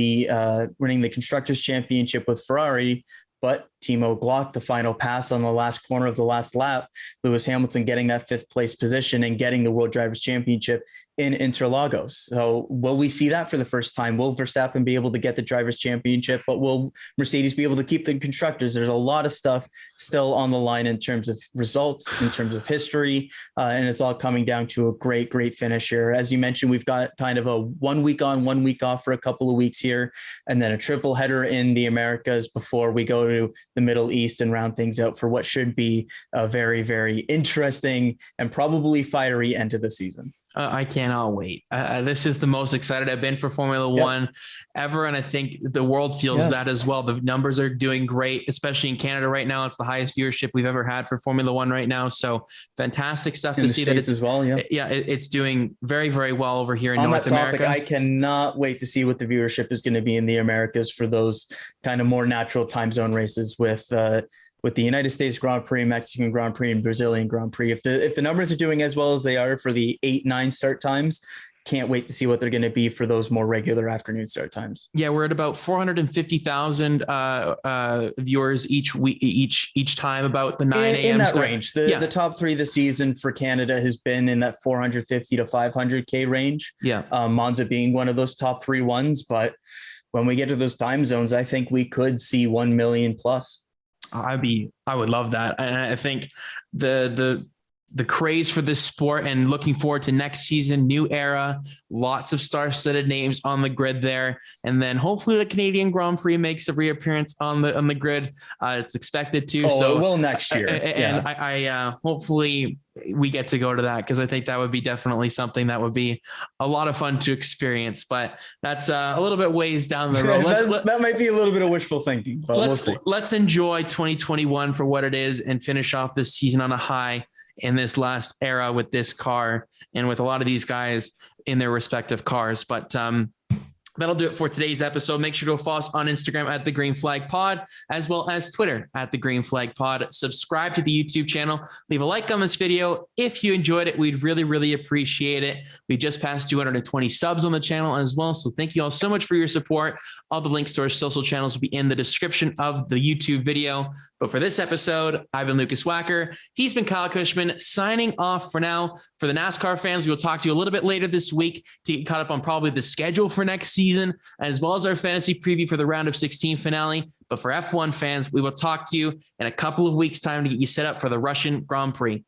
the constructors' championship with Ferrari. But Timo Glock, the final pass on the last corner of the last lap, Lewis Hamilton getting that 5th place position and getting the World Drivers' Championship in Interlagos. So will we see that for the first time? Will Verstappen be able to get the Drivers' Championship, but will Mercedes be able to keep the constructors? There's a lot of stuff still on the line in terms of results, in terms of history, and it's all coming down to a great finish here. As you mentioned, we've got kind of a 1 week on, 1 week off for a couple of weeks here, and then a triple header in the Americas before we go to the Middle East and round things out for what should be a very interesting and probably fiery end to the season. I cannot wait. This is the most excited I've been for Formula One ever. And I think the world feels that as well. The numbers are doing great, especially in Canada right now. It's the highest viewership we've ever had for Formula One right now. So fantastic stuff to see that it's as well. It's doing very well over here in North America. I cannot wait to see what the viewership is going to be in the Americas for those kind of more natural time zone races with the United States Grand Prix, Mexican Grand Prix, and Brazilian Grand Prix. If the numbers are doing as well as they are for the 8-9 start times, can't wait to see what they're going to be for those more regular afternoon start times. Yeah, we're at about 450,000 viewers each time, about the 9 a.m. in that range. The top 3 this season for Canada has been in that 450 to 500K range. Monza being one of those top 3 ones. But when we get to those time zones, I think we could see 1 million plus. I would love that. And I think the craze for this sport and looking forward to next season, new era, lots of star-studded names on the grid there. And then hopefully the Canadian Grand Prix makes a reappearance on the grid. It's expected to. So it will next year. And I hopefully we get to go to that, because I think that would be definitely something that would be a lot of fun to experience. But that's a little bit ways down the road. That might be a little bit of wishful thinking, but we'll see. Let's enjoy 2021 for what it is and finish off this season on a high in this last era with this car and with a lot of these guys in their respective cars. But that'll do it for today's episode. Make sure to follow us on Instagram at The Green Flag Pod, as well as Twitter at The Green Flag Pod. Subscribe to the YouTube channel. Leave a like on this video. If you enjoyed it, we'd really, really appreciate it. We just passed 220 subs on the channel as well. So thank you all so much for your support. All the links to our social channels will be in the description of the YouTube video. But for this episode, I've been Lucas Wacker. He's been Kyle Cushman, signing off for now. For the NASCAR fans, we will talk to you a little bit later this week to get caught up on probably the schedule for next season, as well as our fantasy preview for the round of 16 finale. But for F1 fans, we will talk to you in a couple of weeks' time to get you set up for the Russian Grand Prix.